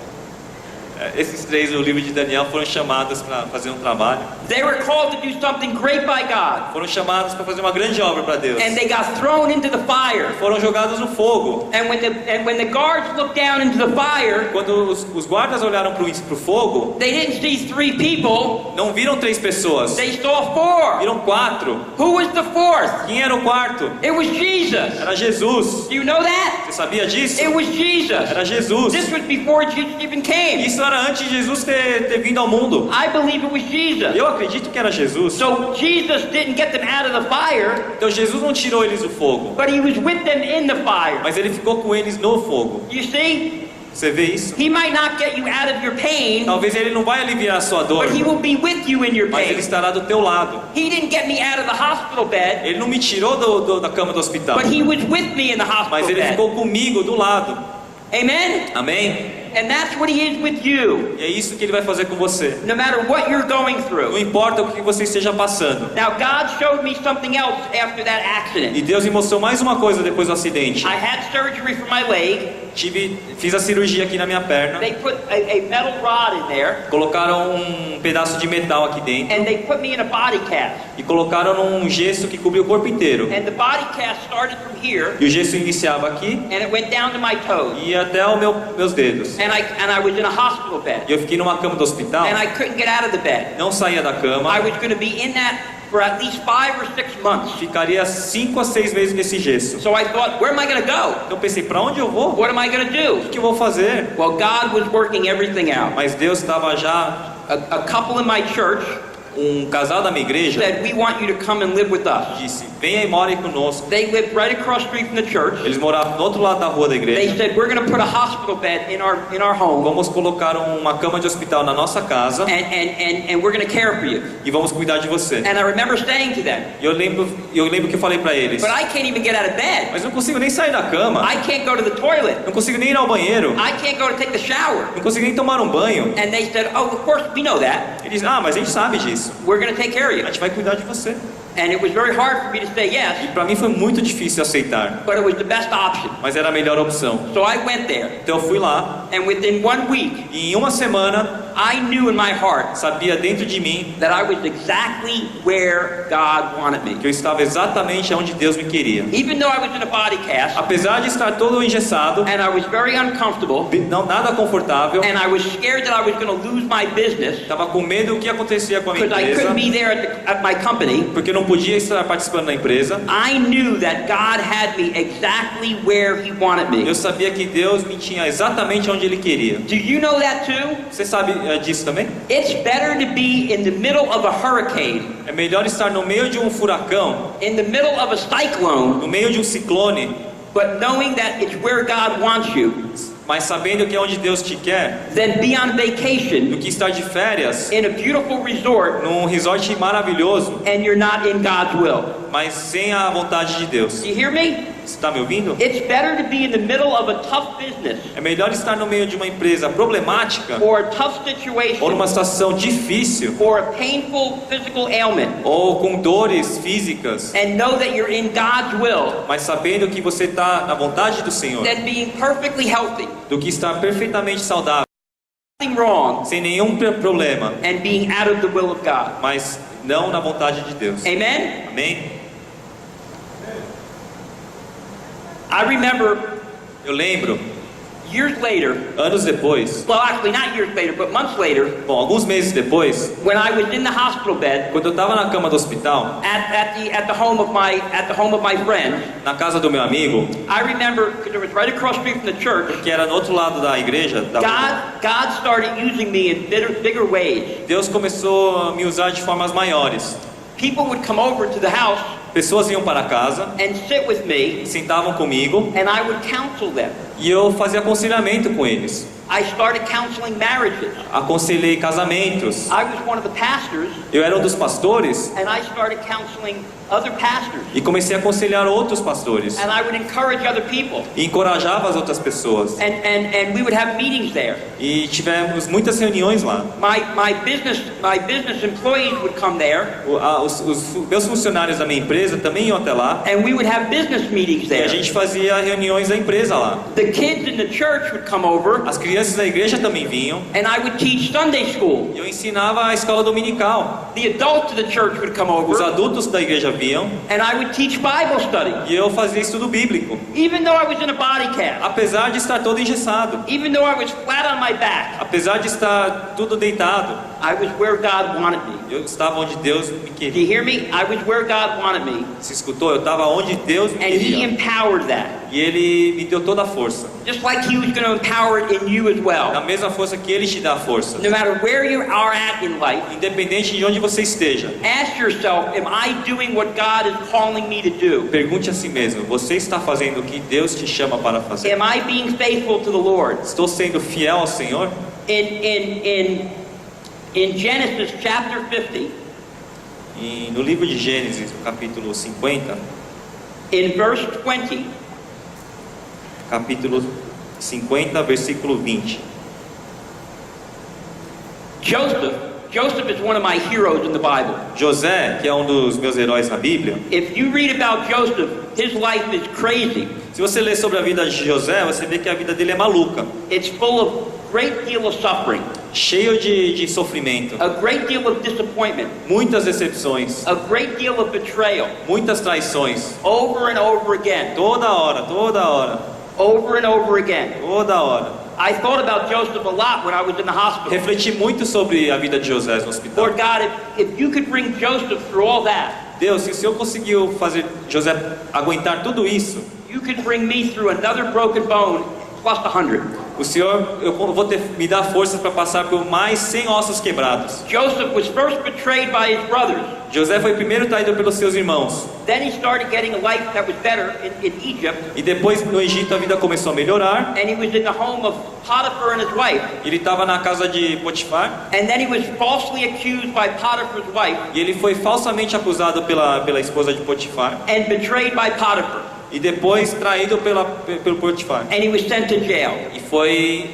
Esses três no livro de Daniel foram chamados para fazer um trabalho. They were called to do something great by God. Foram chamados para fazer uma grande obra para Deus. And they got thrown into the fire. Foram jogados no fogo. And when the guards looked down into the fire, Quando os guardas olharam para o fogo, they didn't see 3 people. não viram 3 pessoas. They saw 4. Viram 4. Who was the 4th? Quem era o quarto? It was Jesus. Era Jesus. Do you know that? Você sabia disso? It was Jesus. Era Jesus. This was before Jesus even came. Isso era antes de Jesus ter vindo ao mundo. I believe it was Jesus. Eu acredito que era Jesus. So Jesus didn't get them out of the fire, Então Jesus não tirou eles do fogo, but he was with them in the fire. mas ele ficou com eles no fogo. You see? Você vê isso? He might not get you out of your pain, Talvez ele não vai aliviar a sua dor, but he will be with you in your mas ele pain. estará do teu lado. He didn't get me out of the hospital bed, Ele não me tirou da cama do hospital, but he was with me in the mas hospital ele bed. ficou comigo do lado. Amen? Amém? And that's what he is with you, E é isso que ele vai fazer com você. no matter what you're going Não through. importa o que você esteja passando. Now, God showed me something else after that accident. E Deus me mostrou mais uma coisa depois do acidente. I had surgery for my leg, fiz a cirurgia aqui na minha perna. They put a metal rod in there, Colocaram um pedaço de metal aqui dentro and they put me in a body cast. e colocaram num gesso que cobriu o corpo inteiro. And the body cast started from here, E o gesso iniciava aqui and it went down to my toes. e ia até meus dedos. And I was in a hospital bed, E eu fiquei numa cama do hospital, and I couldn't get out of the bed. não saía da I cama, was going to be in that for at least 5 or 6 months. ficaria 5 a 6 meses nesse gesso. So I thought, where am I going to go? Então eu pensei, para onde eu vou? What am I going to do? O que eu vou fazer? Well, God was working everything out. Mas Deus estava já, A couple in my church um casal da minha igreja said, we want you to come and live with us. disse, venha e more conosco. They lived right across the street from the church. Eles moravam do outro lado da rua da They igreja. said, we're going to put a hospital bed in our home, Vamos colocar uma cama de hospital na nossa casa and we're going to care for you. e vamos cuidar de você. And I remember saying to them, E eu lembro que eu falei para eles, but I can't even get out of bed. mas não consigo nem sair da cama, I can't go to the toilet. não consigo nem ir ao banheiro, I can't go to take the shower. não consigo nem tomar um banho. And they said, oh, of course, we know that. Eles, mas a gente sabe disso, We're going to take care of a you. gente vai cuidar de você. And it was very hard for me to say E yes, para mim foi muito difícil aceitar, but it was the best option. mas era a melhor opção. So I went there, Então eu fui lá and within 1 week, e em uma semana I knew in my heart sabia dentro de mim that I was exactly where God wanted me. que eu estava exatamente onde Deus me queria. Even though I was in a body cast, Apesar de estar todo engessado, and I was very uncomfortable, não nada confortável, and I was scared that I was going to lose my business estava com medo do que acontecia com a minha because I empresa, couldn't be there at my company, porque eu não podia estar participando da empresa. I knew that God had me exactly where He wanted me. Eu sabia que Deus me tinha exatamente onde Ele queria. Do you know that too? Você sabe disso também? It's better to be in the middle of a hurricane, É melhor estar no meio de um furacão, in the middle of a cyclone, no meio de um ciclone, but knowing that it's where God wants you, mas sabendo que é onde Deus te quer, than be on do vacation que estar de férias in a beautiful resort num resort maravilhoso, and you're not in God's will. mas sem a vontade de Deus. Do you hear me? Você está me ouvindo? It's better to be in the middle of a tough business É melhor estar no meio de uma empresa problemática or a tough ou situation numa situação difícil or a painful physical ailment ou com dores físicas, and know that you're in God's will mas sabendo que você está na vontade do Senhor, than being perfectly healthy, do que estar perfeitamente saudável, nothing wrong, sem nenhum problema, and being out of the will of God. mas não na vontade de Deus. Amen? Amém? I remember Eu lembro, years later, anos depois, well, actually not years later, but months later, bom, alguns meses depois, when I was in the hospital bed quando eu estava na cama do hospital, at the home of my friend, na casa do meu amigo, I remember because it was right across the street from the church. que era no outro lado da igreja, God started using me in bigger ways. Deus começou a me usar de formas maiores. People would come over to the house Pessoas iam para casa, and sit with me, sentavam comigo and I would counsel them. e eu fazia aconselhamento com eles. I started counseling marriages. Aconselhei casamentos. I was one of the pastors, Eu era um dos pastores and I started counseling other pastors. e comecei a aconselhar outros pastores. And I would encourage other people. E encorajava as outras pessoas. And we would have meetings there. E tivemos muitas reuniões lá. My business employees would come there, Os meus funcionários da minha empresa também iam até lá. and we would have business meetings E a there. gente fazia reuniões da empresa lá. The kids in the church would come over, As crianças da igreja também vinham. and I would teach Sunday school. E eu ensinava a escola dominical. The adults of the church would come Os over, adultos da igreja vinham. and I would teach Bible study. E eu fazia estudo bíblico. Even though I was in a body cast, Apesar de estar todo engessado. even though I was flat on my back, Apesar de estar tudo deitado. I was where God wanted me. Eu estava onde Deus me Do you queria. hear me? I was where God wanted me, Se escutou? Eu estava onde Deus me and He queria. empowered that. E Ele me deu toda a força. Just like He was going to empower it in you as Da well. mesma força que Ele te dá a força. No matter where you are at in life, Independente de onde você esteja. ask yourself, am I doing what God is calling me to do? Pergunte a si mesmo. Você está fazendo o que Deus te chama para fazer? Am I being faithful to the Lord? Estou sendo fiel ao Senhor? In Genesis chapter 50, E no livro de Gênesis, no capítulo 50, in verse 20, capítulo 50, versículo 20. Joseph is one of my heroes in the Bible. José, que é um dos meus heróis na Bíblia, If you read about Joseph, his life is crazy. se você ler sobre a vida de José, você vê que a vida dele é maluca, It's full of great deal of suffering, cheio de sofrimento, a great deal of disappointment, muitas decepções, a great deal of betrayal, muitas traições, over and over again, toda hora, over and over again. toda hora. I thought about Joseph a lot when I was in the hospital. Refleti muito sobre a vida de José no hospital. Lord God, if you could bring Joseph through all that, Deus, se o Senhor conseguiu fazer José aguentar tudo isso, you could bring me through another broken bone plus 100. o Senhor, eu vou me dar forças para passar por mais 100 ossos quebrados. Joseph was first betrayed by his brothers. José foi primeiro traído pelos seus irmãos. Then he started getting a life that was better in Egypt. E depois no Egito a vida começou a melhorar. And he was in the home of Potiphar and his wife. Ele estava na casa de Potifar. And then he was falsely accused by Potiphar's wife. E ele foi falsamente acusado pela esposa de Potifar. And betrayed by Potiphar. E depois traído pelo Potifar. And he was sent to jail. E foi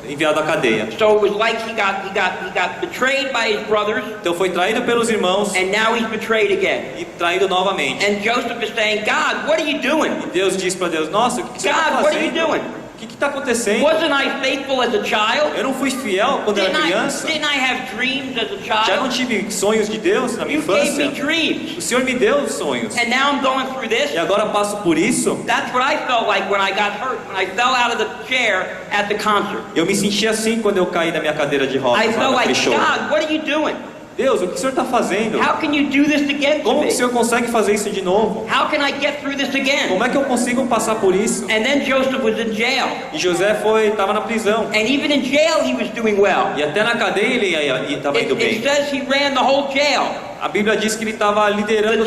enviado à cadeia. So it was like he got betrayed by his brothers. Então foi traído pelos irmãos And now he's betrayed again. e traído novamente. And Joseph is saying, God, what are you doing? E Deus diz para Deus: Nossa, o que você está God, what are you fazendo? doing? O que está acontecendo? Wasn't I faithful as a child? Eu não fui fiel quando era criança? Didn't I have dreams as a Já não child? tive sonhos de Deus na minha You gave infância? me dreams. O Senhor me deu sonhos. And now I'm going through this. E agora passo por isso? That's what I felt like when I got hurt, when I fell out of the chair at the concert. Eu me senti assim quando eu caí da minha cadeira de I rodas lá felt like, naquele show. God, what are you doing? Deus, o que o Senhor está fazendo? How can you do this again to Como que me? o Senhor consegue fazer isso de novo? How can I get through this again? Como é que eu consigo passar por isso? And then Joseph was in jail. E José estava na prisão. And even in jail he was doing well. E até na cadeia ele estava indo It bem. says he ran the whole jail. A Bíblia diz que ele estava liderando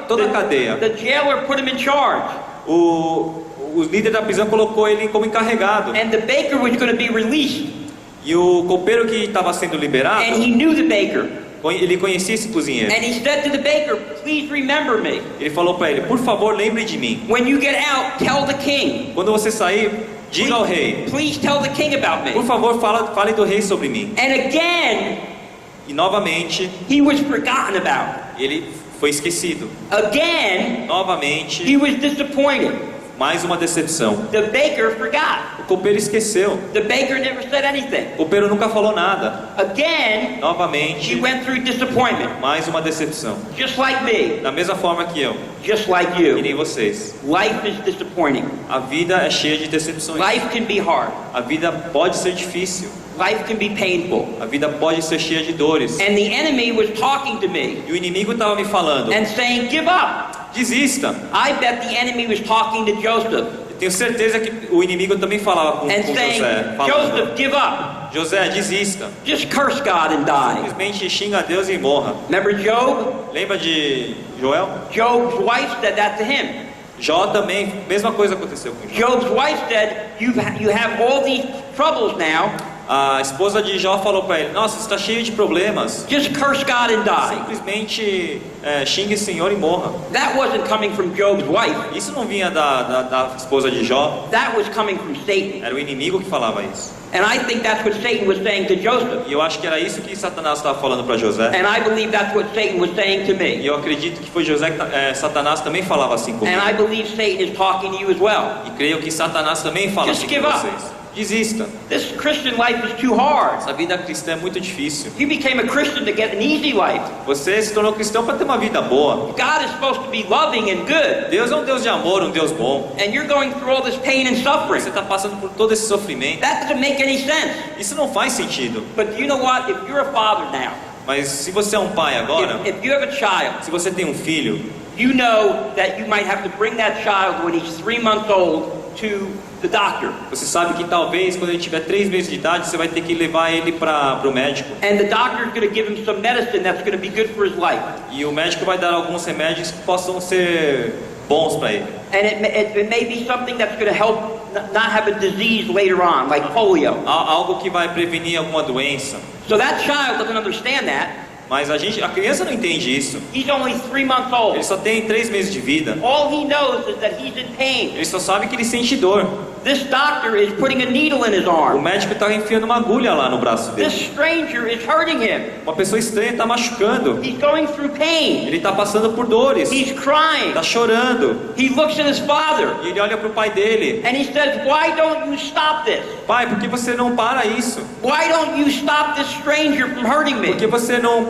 toda a cadeia. The jailer put him in charge. O líder da prisão colocou ele como encarregado. And the baker was going to be released. E o copeiro que estava sendo liberado, And he knew the baker. ele conhecia esse cozinheiro. And he said to the baker, please remember me. Ele falou para ele: Por favor, lembre de mim. When you get out, tell the king. Quando você sair, diga ao rei. Please tell the king about Por me. favor, fale do rei sobre mim. And again, E novamente, he was forgotten about. ele foi esquecido. Again, Novamente, he was disappointed. mais uma decepção. The baker forgot. O copeiro esqueceu. The baker never said anything. O copeiro nunca falou nada. Again, he Novamente, went through disappointment. mais uma decepção. Just like me, Da mesma forma que eu, just like que you. nem vocês. Life is disappointing. A vida é cheia de decepções. Life can be hard. A vida pode ser difícil. Life can be painful. A vida pode ser cheia de dores. And the enemy was talking to me E o inimigo estava me falando: and saying, give up. Desista. I bet the enemy was talking to Joseph Eu tenho certeza que o inimigo também falava com and saying, José. Falando: Joseph, give up. José, desista. Just curse God and die. Simplesmente xinga a Deus e morra. Remember Job? Lembra de Joel? Job's wife said that to him. Jó também, mesma coisa aconteceu com Jó. Job's wife said, you have all these troubles now. A esposa de Jó falou para ele: Nossa, você está cheio de problemas. Just curse God and die. Simplesmente xingue o Senhor e morra. That wasn't coming from Job's wife. Isso não vinha da esposa de Jó. That was coming from Satan. Era o inimigo que falava isso. And I think that's what Satan was saying to Joseph. E eu acho que era isso que Satanás estava falando para José. And I believe that's what Satan was saying to E me. eu acredito que foi José que Satanás também falava assim comigo. And I believe Satan is talking to you as well. E creio que Satanás também fala Just assim give com up. vocês. Desista. This Christian life is too hard. Essa vida cristã é muito difícil. You became a Christian to get an easy life. Você se tornou cristão para ter uma vida boa. God is supposed to be loving and good. Deus é um Deus de amor, um Deus bom. And you're going through all this pain and suffering. Você está passando por todo esse sofrimento. That doesn't make any sense. Isso não faz sentido. But you know what? If you're a father now, Mas se você é um pai agora, if you have a child, se você tem um filho, you know that you might have to bring that child when he's 3 months old to the doctor. você sabe que talvez quando ele tiver 3 meses de idade, você vai ter que levar ele para o médico. And the doctor is going to give him some medicine that's going to be good for his life. E o médico vai dar alguns remédios que possam ser bons para ele. And it may be something that's going to help not have a disease later on, like polio. Algo que vai prevenir alguma doença. So that child doesn't understand that. Mas a criança não entende isso. He's only 3 months old. Ele só tem 3 meses de vida. All he knows is that he's in pain. Ele só sabe que ele sente dor. This doctor is putting a needle in his O arm. médico está enfiando uma agulha lá no braço This dele. stranger is hurting him. Uma pessoa estranha está machucando. He's going through pain. Ele está passando por dores. He's crying. Está chorando. He looks at his father E ele olha para o pai dele. and he says, "Why don't you stop this? Pai, por que você não para isso? Why don't you stop this stranger from hurting Por que me? você não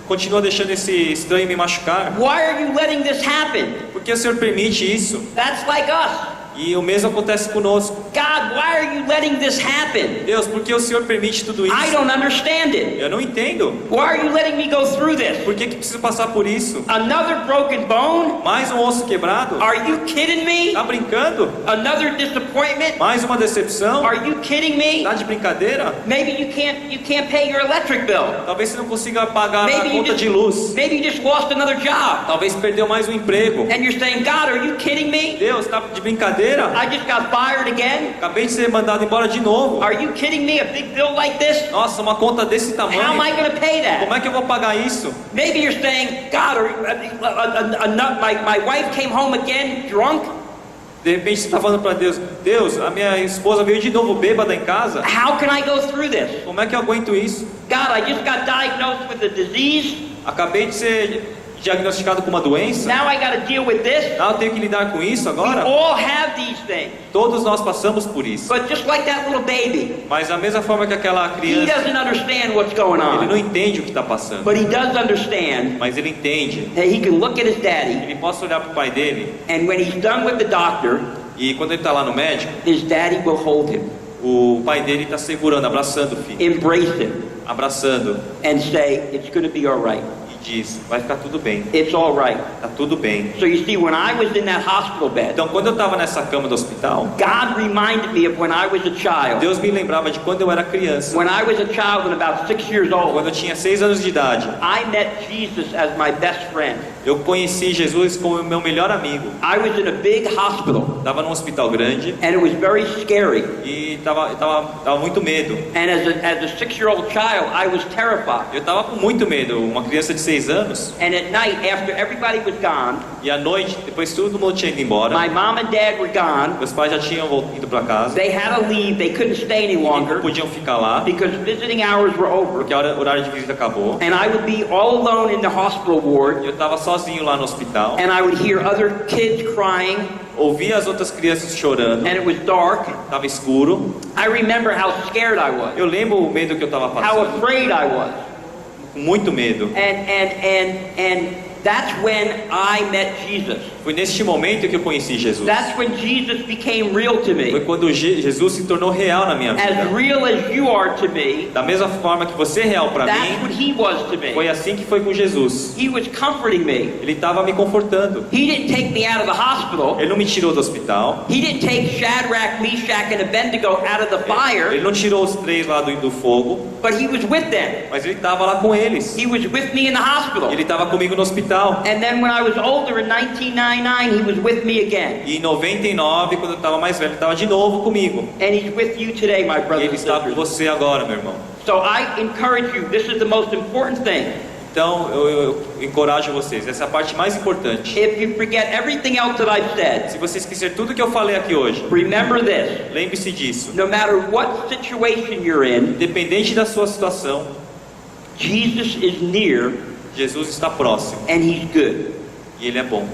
continua deixando esse estranho me machucar? Why are you letting this happen?" Por que o Senhor permite isso? That's like us. E o mesmo acontece conosco. God, why are you letting this happen? Deus, por que o Senhor permite tudo I isso? don't understand it. Eu não entendo. Why are you letting me go through this? Por que preciso passar por isso? Another broken bone? Mais um osso quebrado? Are you kidding me? Tá brincando? Another disappointment? Mais uma decepção? Are you kidding me? Tá de brincadeira? Maybe you can't pay your electric bill. Talvez você não consiga pagar a Maybe you conta de luz. just lost another job. Talvez perdeu mais um emprego. And you're saying, "God, are you kidding me? Deus, tá de brincadeira? I just got fired again? Acabei de ser mandado embora de novo. Are you kidding me? A big bill like this? Nossa, uma conta desse How am tamanho. I going to pay Como that?" é que eu vou pagar isso? Maybe you're saying, "God, my wife came home again drunk. De repente você está falando para Deus: Deus, a minha esposa veio de novo bêbada em casa. How can I go through this? Como é que eu aguento isso? God, I just got diagnosed with a disease. Acabei de ser diagnosticado com uma doença. Now I got to deal with this." Ah, eu tenho que lidar com isso We agora? all have these things. Todos nós passamos por isso. But just like that little baby, Mas da mesma forma que aquela he criança, doesn't understand what's going ele não on. entende o que está passando. But he does understand Mas ele entende. that he can look at his daddy, Ele possa olhar para o pai dele and when he's done with the doctor, e quando ele está lá no médico, his daddy will hold him, o pai dele está segurando, abraçando o filho. embrace him, Abraçando and say, "It's going to be all right. e diz: vai ficar tudo bem. It's all right." Tá tudo bem. So you see, when I was in that hospital bed, Então, quando eu estava nessa cama do hospital, God reminded me of when I was a child. Deus me lembrava de quando eu era criança. When I was a child and about 6 years old, Quando eu tinha 6 anos de idade, I met Jesus as my best friend. eu conheci Jesus como meu melhor amigo. I was in a big hospital, Estava num hospital grande and it was very scary. e tava muito medo. And as a 6-year-old child, I was terrified. Eu estava com muito medo, uma criança de 6 anos. And at night, after everybody was gone, E à noite, depois todo mundo tinha ido embora, my mom and dad were gone. meus pais já tinham ido para casa. They had to leave. They couldn't stay any E não longer podiam ficar lá, because visiting hours were over. porque o horário de visita acabou. And I would be all alone in the hospital ward, E eu estava sozinho lá no hospital. and I would hear other kids crying, Ouvi as outras crianças chorando. and it was dark. Estava escuro. I remember how scared I was, Eu lembro o medo que eu estava how passando. afraid I was. Com muito medo. And that's when I met Jesus. Foi neste momento que eu conheci Jesus. That's when Jesus became real to Foi me. quando Jesus se tornou real na minha As vida. real as you are to me, Da mesma forma que você é real para that's mim, what he was to foi me. assim que foi com Jesus. He was comforting me. Ele estava me confortando. He didn't take me out of the hospital. Ele não me tirou do hospital. He didn't take Shadrach, Meshach, and Abednego out of the Ele fire, não tirou os 3 lá do fogo, but he was with them. mas ele estava lá com eles. He was with me in the hospital. Ele estava comigo no hospital. And then when I was older in 1999, he was with me again. E em 99, quando eu estava mais velho, ele estava de novo comigo. And he's with you today, my E brothers ele and está com sisters. você agora, meu irmão. So I encourage you, this is the most important thing. Então eu encorajo vocês. Essa é a parte mais importante. If you forget everything else that I've said, Se você esquecer tudo que eu falei aqui hoje, remember this. lembre-se disso. No matter what situation you're in, Independente da sua situação, Jesus is near Jesus está próximo and he's good. e Ele é bom.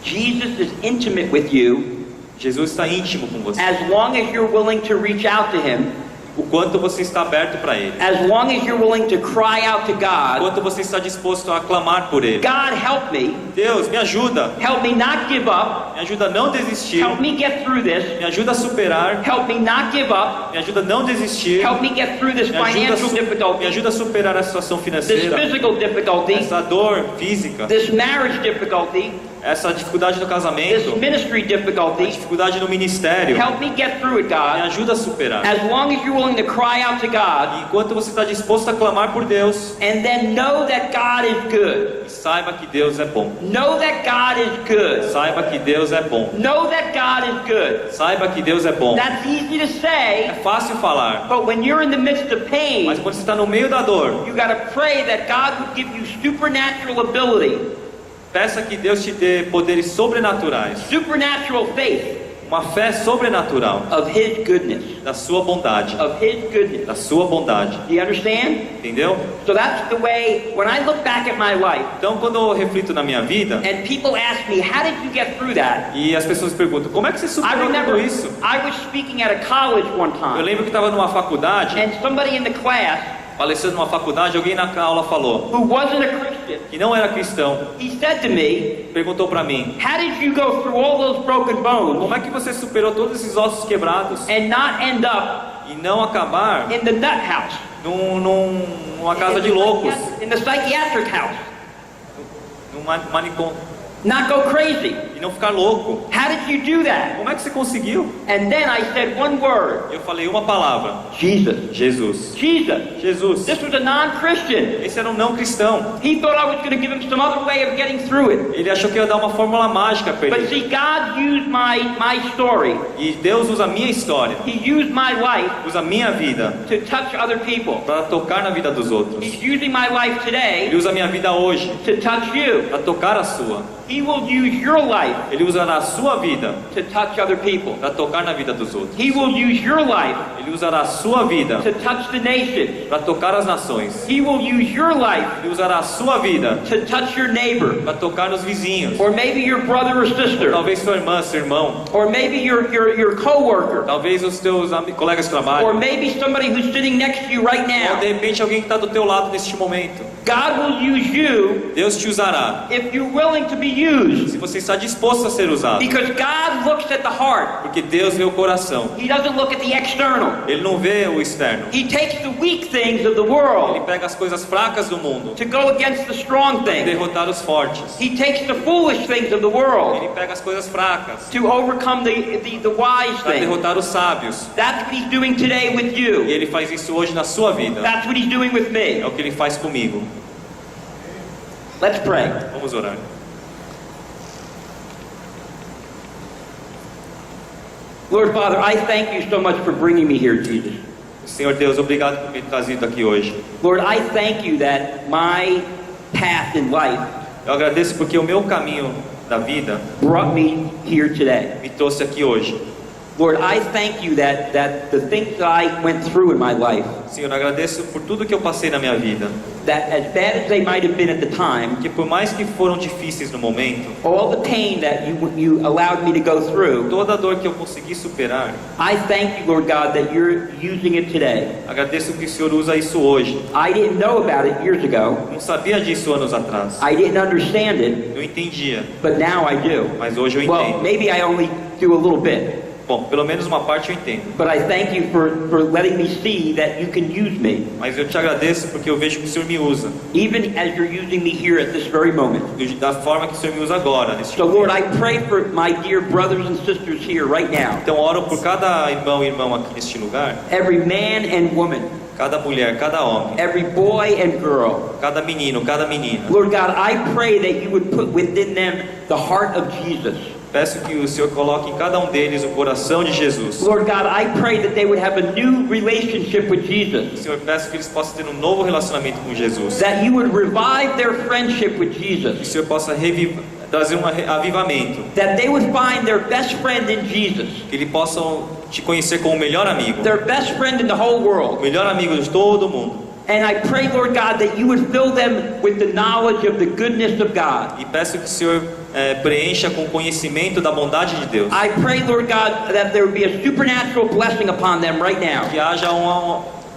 Jesus is intimate with you Jesus está íntimo com você. as long as you're willing to reach out to him, O quanto você está aberto para Ele. as long as you're willing to cry out to O God, quanto você está disposto a clamar por Ele. God help me Deus, me ajuda. not give up, Me ajuda a não desistir. help me get through this, Me ajuda a superar. help me not give up, Me ajuda a não desistir. help me get through this Me ajuda, financial me difficulty, ajuda a superar a situação this financeira. physical difficulty, Essa dor física. this marriage difficulty, Essa dificuldade no this casamento. ministry A difficulty. dificuldade no ministério. Help me get through it, Me God. ajuda a superar. As long as you're willing to cry out to God, E enquanto você está disposto a clamar por Deus, and then know that God is good. saiba que Deus é bom. Know that God is good. Saiba que Deus é bom. Know that God is good. Saiba que Deus é bom. That's easy to say, É fácil falar, but when you're in the midst of mas pain, quando você está no meio da dor, you got to pray that God would give you supernatural ability, peça que Deus te dê poderes sobrenaturais, supernatural faith, uma fé sobrenatural of His goodness, da sua bondade, of His goodness. da sua bondade. Do you understand? Entendeu? So that's the way, when I look back at my life, Então, quando eu reflito na minha vida and people ask me, how did you get through that? e as pessoas perguntam, como é que você I superou remember tudo isso? I was speaking at a college one Eu time, lembro que estava numa faculdade, and somebody in the class palestrando numa faculdade, alguém na aula falou who wasn't a Christian, que não era cristão, he said to me, perguntou para mim, how did you go through all those broken bones como é que você superou todos esses ossos quebrados and not end up e não acabar in the nut house? numa casa de loucos, In the psychiatric house. num manicômio, Not go crazy. e não ficar louco? How did you do that? Como é que você conseguiu? And then I said one word. Eu falei uma palavra, Jesus. Jesus. Jesus. Jesus. This was a non-Christian. Esse era um não cristão. He thought I was going to give him some other way of getting through it. Ele achou que ia dar uma fórmula mágica para But ele. see, God used my story. E Deus usa a minha história, He used my life usa a minha vida to touch other people. para tocar na vida dos outros. He's using my life Ele today usa a minha vida hoje to touch you. para tocar a sua. He will use your life Ele usará a sua vida to touch other people. para tocar na vida dos outros. He will use your life Ele usará a sua vida to touch the nations. para tocar as nações. He will use your life Ele usará a sua vida to touch your neighbor. para tocar nos vizinhos. Or maybe your brother or sister. Talvez sua irmã, seu irmão. Or maybe your coworker. Talvez os teus colegas de trabalho. Or maybe somebody who's sitting next to you right Ou de now. repente alguém que está do teu lado neste momento. God will use you Deus te usará if you're willing to be used. se você está disposto a ser usado. Because God looks at the heart. Porque Deus vê o coração. He doesn't look at the external. Ele não vê o externo. He takes the weak things of the Ele world pega as coisas fracas do mundo to go against the strong para things. derrotar os fortes. He takes the foolish things of the world Ele pega as coisas fracas to overcome the wise para things. derrotar os sábios. That's what he's doing today with E you. Ele faz isso hoje na sua vida. That's what he's doing with me. É o que Ele faz comigo. Let's pray. Vamos orar. Lord Father, I thank you so much for bringing me here, Jesus. Senhor Deus, obrigado por me trazido aqui hoje. Lord, I thank you that my path in life Eu agradeço porque o meu caminho da vida brought me here today. me trouxe aqui hoje. Lord, I thank you that the things that I went through in my life, Senhor, eu agradeço por tudo que eu passei na minha vida. that as bad as they might have been at the time, Que por mais que foram difíceis no momento, all the pain that you allowed me to go through, toda a dor que eu consegui superar, I thank you, Lord God, that you're using it today. agradeço que o Senhor usa isso hoje. I didn't know about it years ago. Não sabia disso anos atrás. I didn't understand it, Eu entendia, but now I do. mas hoje eu Well, entendo. maybe I only do a little bit. Bom, pelo menos uma parte eu entendo. But I thank you for letting me see that you can use me, Mas eu te agradeço porque eu vejo que o Senhor me usa. even as you're using me here at this very moment. Da forma que o Senhor me usa agora, neste So Lord, momento. I pray for my dear brothers and sisters here right now, Então oro por cada irmão e irmã aqui neste lugar. every man and woman, Cada mulher, cada homem. every boy and girl. Cada menino, cada menina. Lord God, I pray that you would put within them the heart of Jesus. Peço que o Senhor coloque em cada um deles o coração de Jesus. Lord God, I pray that they would have a new relationship with Jesus, Senhor, peço que eles possam ter um novo relacionamento com Jesus. that you would revive their friendship with Que o Jesus, Senhor possa trazer um avivamento. that they would find their best friend in Jesus, Que eles possam te conhecer como o melhor amigo. their best friend in the whole O world. melhor amigo de todo mundo. And I pray, Lord God, that you would fill them with the knowledge of the goodness of God. E peço que o Senhor preencha com o conhecimento da bondade de Deus. I pray, Lord God, that there would be a supernatural blessing upon them right now. Que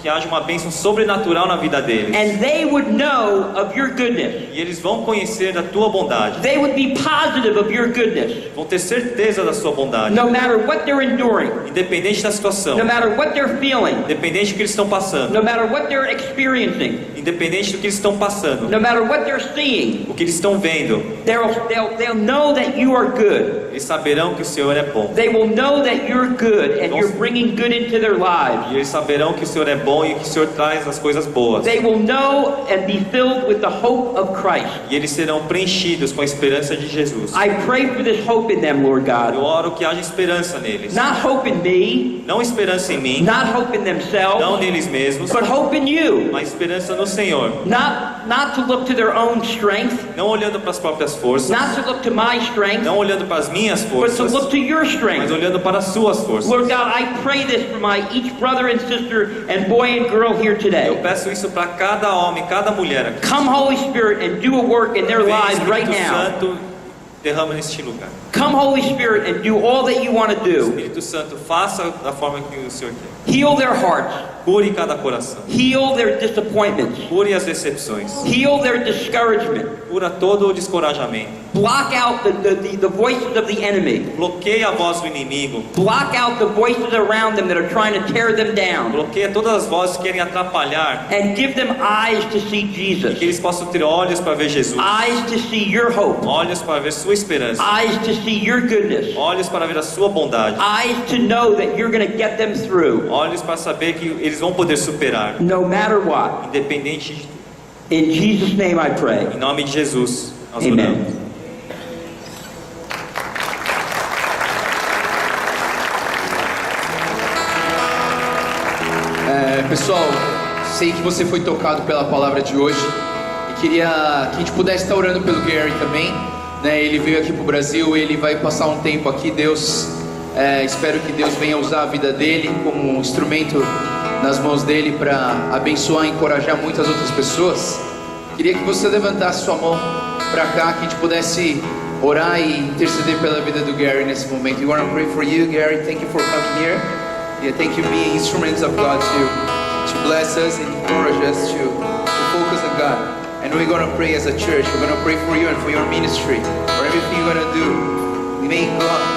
haja uma bênção sobrenatural na vida deles. And they would know of your goodness. E eles vão conhecer da tua bondade. They would be positive of your goodness. Vão ter certeza da sua bondade. No matter what they're enduring, Independente da situação. no matter what they're feeling, Independente do que eles estão passando. no matter what they're experiencing, Independente do que eles estão passando. no matter what they're seeing, O que eles estão vendo. they'll know that you are good. Eles saberão que o Senhor é bom. They will know that you're good and you're bringing good into their lives. E eles saberão que o Senhor é bom bom e que o Senhor traz as coisas boas. They will know and be filled with the hope of Christ. E eles serão preenchidos com a esperança de Jesus. I pray for this hope in them, Lord Eu God. oro que haja esperança neles. Not hope in me, Não esperança em mim, not hope in não themselves, neles mesmos, but hope in you. mas esperança no Senhor. Not to look to their own strength, Não olhando para as próprias forças, not to look to my strength, não olhando para as minhas but to forças, look to your mas strength. olhando para as suas forças. Lord God, I pray this for my each brother and sister and boy and girl here Eu today. peço isso para cada homem, cada mulher aqui. Come, Holy Spirit, and do a work in their Vem, lives right Espírito now. Santo, derrama neste lugar. Come, Holy Spirit, and do all that you want to do. Espírito Santo, faça da forma que o Senhor quer. Heal their hearts. Cure cada coração. Heal their disappointments. Cure as decepções. Heal their discouragement. Cura todo o descorajamento. Block out the voices of the enemy. Bloqueia a voz do inimigo. Block out the voices around them that are trying to tear them down. Bloqueia todas as vozes que querem atrapalhar. And give them eyes to see Que Jesus. eles possam ter olhos para ver Jesus. Eyes to see your hope. Olhos para ver sua esperança. Eyes to see your goodness. Olhos para ver a sua bondade. Eyes to know that you're going to get them through. Olhos para saber que eles vão poder superar, No matter what. independente de tudo. In Jesus' name I pray. Em nome de Jesus, nós Amen. oramos. Pessoal, sei que você foi tocado pela palavra de hoje e queria que a gente pudesse estar orando pelo Gary também, né? Ele veio aqui para o Brasil, ele vai passar um tempo aqui. Espero que Deus venha usar a vida dele como um instrumento nas mãos dele para abençoar e encorajar muitas outras pessoas. Queria que você levantasse sua mão para cá, que a gente pudesse orar e interceder pela vida do Gary nesse momento. We want to pray for you, Gary. Thank you for coming here. Yeah, thank you for being instruments of God to bless us and encourage us to focus on God. And we're going to pray as a church. We're going to pray for you and for your ministry, for everything you're going to do. May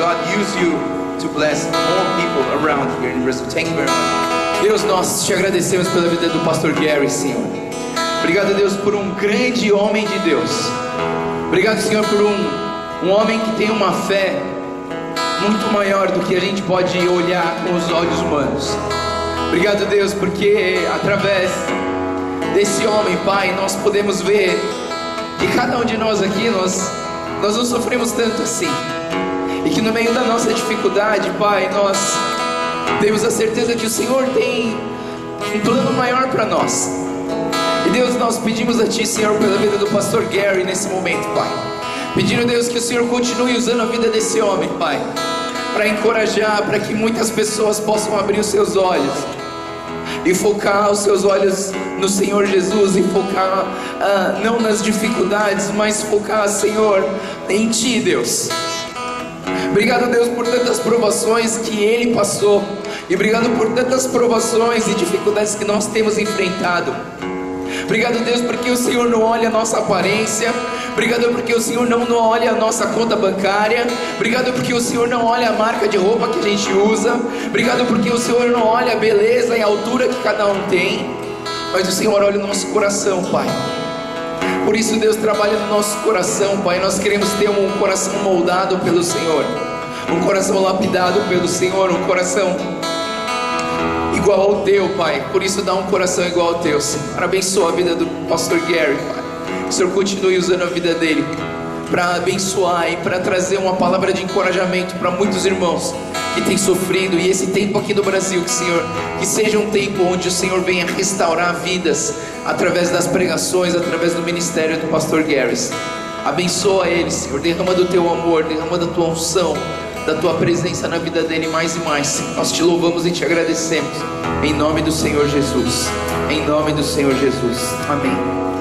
God use you to bless more people around here in Brazil. Thank you very much. Deus, nós te agradecemos pela vida do pastor Gary, Senhor. Obrigado, Deus, por um grande homem de Deus. Obrigado, Senhor, por um homem que tem uma fé muito maior do que a gente pode olhar com os olhos humanos. Obrigado, Deus, porque através desse homem, Pai, nós podemos ver que cada um de nós aqui, nós não sofremos tanto assim. E que no meio da nossa dificuldade, Pai, nós temos a certeza que o Senhor tem um plano maior para nós. E Deus, nós pedimos a Ti, Senhor, pela vida do pastor Gary nesse momento, Pai. Pedindo, Deus, que o Senhor continue usando a vida desse homem, Pai, para encorajar, para que muitas pessoas possam abrir os seus olhos e focar os seus olhos no Senhor Jesus, e focar não nas dificuldades, mas focar, Senhor, em Ti, Deus. Obrigado, Deus, por tantas provações que Ele passou, e obrigado por tantas provações e dificuldades que nós temos enfrentado. Obrigado, Deus, porque o Senhor não olha a nossa aparência. Obrigado porque o Senhor não olha a nossa conta bancária. Obrigado porque o Senhor não olha a marca de roupa que a gente usa. Obrigado porque o Senhor não olha a beleza e a altura que cada um tem, mas o Senhor olha o nosso coração, Pai. Por isso, Deus, trabalha no nosso coração, Pai. Nós queremos ter um coração moldado pelo Senhor, um coração lapidado pelo Senhor, um coração igual ao Teu, Pai. Por isso, dá um coração igual ao Teu, Senhor. Abençoa a vida do pastor Gary, Pai. Que o Senhor continue usando a vida dele para abençoar e para trazer uma palavra de encorajamento para muitos irmãos que têm sofrido. E esse tempo aqui no Brasil, que seja um tempo onde o Senhor venha restaurar vidas através das pregações, através do ministério do pastor Gary. Abençoa ele, Senhor. Derrama do Teu amor, derrama da Tua unção, da Tua presença na vida dele mais e mais. Nós te louvamos e te agradecemos em nome do Senhor Jesus. Em nome do Senhor Jesus. Amém.